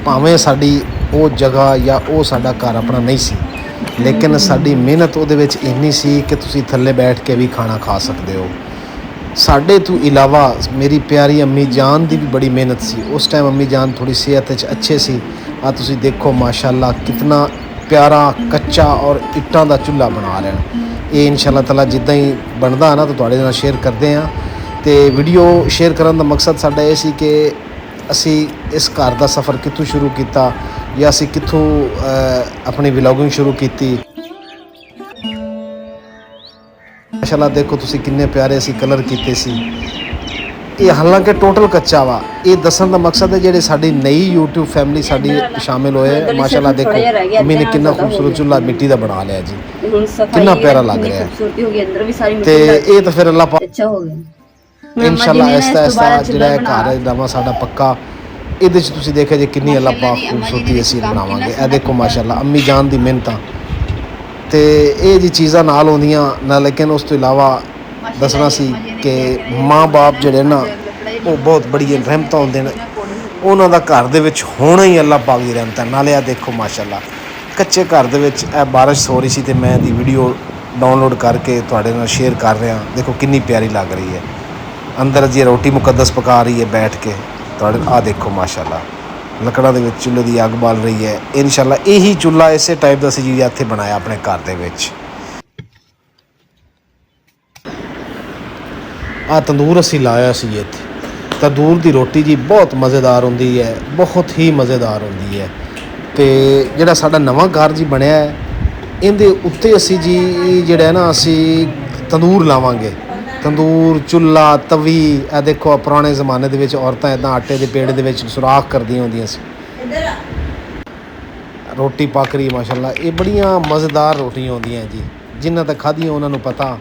ਭਾਵੇਂ ਸਾਡੀ ਉਹ ਜਗ੍ਹਾ ਜਾਂ ਉਹ ਸਾਡਾ ਘਰ ਆਪਣਾ ਨਹੀਂ ਸੀ, ਲੇਕਿਨ ਸਾਡੀ ਮਿਹਨਤ ਉਹਦੇ ਵਿੱਚ ਇੰਨੀ ਸੀ ਕਿ ਤੁਸੀਂ ਥੱਲੇ ਬੈਠ ਕੇ ਵੀ ਖਾਣਾ ਖਾ ਸਕਦੇ ਹੋ। ਸਾਡੇ ਤੋਂ ਇਲਾਵਾ ਮੇਰੀ ਪਿਆਰੀ ਅੰਮੀ ਜਾਨ ਦੀ ਵੀ ਬੜੀ ਮਿਹਨਤ ਸੀ। ਉਸ ਟਾਈਮ ਅੰਮੀ ਜਾਨ ਥੋੜੀ ਸਿਹਤ ਵਿੱਚ ਅੱਛੇ ਸੀ। ਆ ਤੁਸੀਂ ਦੇਖੋ ਮਾਸ਼ਾਅੱਲਾ ਕਿਤਨਾ ਪਿਆਰਾ ਕੱਚਾ ਔਰ ਇੱਟਾਂ ਦਾ ਚੁੱਲ੍ਹਾ ਬਣਾ ਰਹੇ ਨੇ। ਇਹ ਇਨਸ਼ਾਅੱਲਾ ਤਾਲਾ ਜਿੱਦਾਂ ਹੀ ਬਣਦਾ ਨਾ ਤਾਂ ਤੁਹਾਡੇ ਨਾਲ ਸ਼ੇਅਰ ਕਰਦੇ ਹਾਂ। ਤੇ ਵੀਡੀਓ ਸ਼ੇਅਰ ਕਰਨ ਦਾ ਮਕਸਦ ਸਾਡਾ ਇਹ ਸੀ ਕਿ ਅਸੀਂ ਇਸ ਘਰ ਦਾ ਸਫ਼ਰ ਕਿੱਥੋਂ ਸ਼ੁਰੂ ਕੀਤਾ ਜਾਂ ਅਸੀਂ ਕਿੱਥੋਂ ਆਪਣੀ ਵਲੌਗਿੰਗ ਸ਼ੁਰੂ ਕੀਤੀ। ਮਾਸ਼ਾਅੱਲਾ ਦੇਖੋ ਤੁਸੀਂ ਕਿੰਨੇ ਪਿਆਰੇ ਅਸੀਂ ਕਲਰ ਕੀਤੇ ਸੀ। ਇਹ ਹਾਲਾਂਕਿ ਟੋਟਲ ਕੱਚਾ ਵਾ। ਇਹ ਦੱਸਣ ਦਾ ਮਕਸਦ ਹੈ ਜਿਹੜੇ ਸਾਡੀ ਨਈ YouTube ਫੈਮਿਲੀ ਸਾਡੀ ਸ਼ਾਮਿਲ ਹੋਏ। ਮਾਸ਼ਾਅੱਲਾ ਦੇਖੋ ਅੰਮੀ ਨੇ ਕਿੰਨਾ ਖੂਬਸੂਰਤ ਚੁੱਲ੍ਹਾ ਮਿੱਟੀ ਦਾ ਬਣਾ ਲਿਆ ਜੀ, ਕਿੰਨਾ ਪਿਆਰਾ ਲੱਗ ਰਿਹਾ ਹੈ। ਤੇ ਇਹ ਤਾਂ ਫਿਰ ਅੱਲਾਹ ਪਾਕ ਇਨਸ਼ਾਅੱਲਾ ਆਹਿਸਤਾ ਜਿਹੜਾ ਘਰ ਹੈ ਨਵਾਂ ਸਾਡਾ ਪੱਕਾ, ਇਹਦੇ 'ਚ ਤੁਸੀਂ ਦੇਖਿਆ ਜੇ ਕਿੰਨੀ ਅੱਲਾਹ ਪਾਕ ਖੂਬਸੂਰਤੀ ਅਸੀਂ ਬਣਾਵਾਂਗੇ। ਇਹ ਦੇਖੋ ਮਾਸ਼ਾਅੱਲਾ ਅੰਮੀ ਜਾਨ ਦੀ ਮਿਹਨਤਾਂ ਤੇ ਇਹ ਜੀ ਚੀਜ਼ਾਂ ਨਾਲ ਆਉਂਦੀਆਂ ਨਾ। ਲੇਕਿਨ ਉਸ ਤੋਂ ਇਲਾਵਾ ਦੱਸਣਾ ਸੀ ਕਿ ਮਾਂ ਬਾਪ ਜਿਹੜੇ ਨਾ ਉਹ ਬਹੁਤ ਬੜੀ ਰਹਿਮਤਾਂ ਹੁੰਦੇ ਨੇ, ਉਹਨਾਂ ਦਾ ਘਰ ਦੇ ਵਿੱਚ ਹੋਣਾ ਹੀ ਅੱਲਾਹ ਪਾਕ ਦੀ ਰਹਿਮਤ ਹੈ। ਨਾਲੇ ਆ ਦੇਖੋ ਮਾਸ਼ਾਅੱਲਾ ਕੱਚੇ ਘਰ ਦੇ ਵਿੱਚ ਇਹ ਬਾਰਿਸ਼ ਹੋ ਰਹੀ ਸੀ ਤੇ ਮੈਂ ਦੀ ਵੀਡੀਓ ਡਾਊਨਲੋਡ ਕਰਕੇ ਤੁਹਾਡੇ ਨਾਲ ਸ਼ੇਅਰ ਕਰ ਰਿਹਾ। ਦੇਖੋ ਕਿੰਨੀ ਪਿਆਰੀ ਲੱਗ ਰਹੀ ਹੈ। ਅੰਦਰ ਜੀ ਰੋਟੀ ਮੁਕੱਦਸ ਪਕਾ ਰਹੀ ਹੈ ਬੈਠ ਕੇ। ਤੁਹਾਡੇ ਆ ਦੇਖੋ ਮਾਸ਼ਾਅੱਲਾ ਲੱਕੜਾਂ ਦੇ ਵਿੱਚ ਚੁੱਲ੍ਹੇ ਦੀ ਅੱਗ ਬਾਲ ਰਹੀ ਹੈ। ਇਨਸ਼ਾਅੱਲਾ ਇਹੀ ਚੁੱਲ੍ਹਾ ਇਸੇ ਟਾਈਪ ਦਾ ਸੀ ਜੀ ਇੱਥੇ ਬਣਾਇਆ ਆਪਣੇ ਘਰ ਦੇ ਵਿੱਚ। ਆ ਤੰਦੂਰ ਅਸੀਂ ਲਾਇਆ ਸੀ ਇੱਥੇ। ਤੰਦੂਰ ਦੀ ਰੋਟੀ ਜੀ ਬਹੁਤ ਮਜ਼ੇਦਾਰ ਹੁੰਦੀ ਹੈ, ਬਹੁਤ ਹੀ ਮਜ਼ੇਦਾਰ ਹੁੰਦੀ ਹੈ। ਤੇ ਜਿਹੜਾ ਸਾਡਾ ਨਵਾਂ ਘਰ ਜੀ ਬਣਿਆ ਹੈ ਇਹਦੇ ਉੱਤੇ ਅਸੀਂ ਜੀ ਜਿਹੜਾ ਨਾ ਅਸੀਂ ਤੰਦੂਰ ਲਾਵਾਂਗੇ। ਤੰਦੂਰ ਚੁੱਲ੍ਹਾ ਤਵੀ ਇਹ ਦੇਖੋ ਪੁਰਾਣੇ ਜ਼ਮਾਨੇ ਦੇ ਵਿੱਚ ਔਰਤਾਂ ਇੱਦਾਂ ਆਟੇ ਦੇ ਪੇੜੇ ਦੇ ਵਿੱਚ ਸੁਰਾਖ ਕਰਦੀਆਂ ਹੁੰਦੀਆਂ ਸੀ। ਰੋਟੀ ਪੱਕ ਰਹੀ ਮਾਸ਼ਾਅੱਲਾ। ਇਹ ਬੜੀਆਂ ਮਜ਼ੇਦਾਰ ਰੋਟੀਆਂ ਹੁੰਦੀਆਂ ਜੀ, ਜਿਨ੍ਹਾਂ ਤੱਕ ਖਾਧੀਆਂ ਉਹਨਾਂ ਨੂੰ ਪਤਾ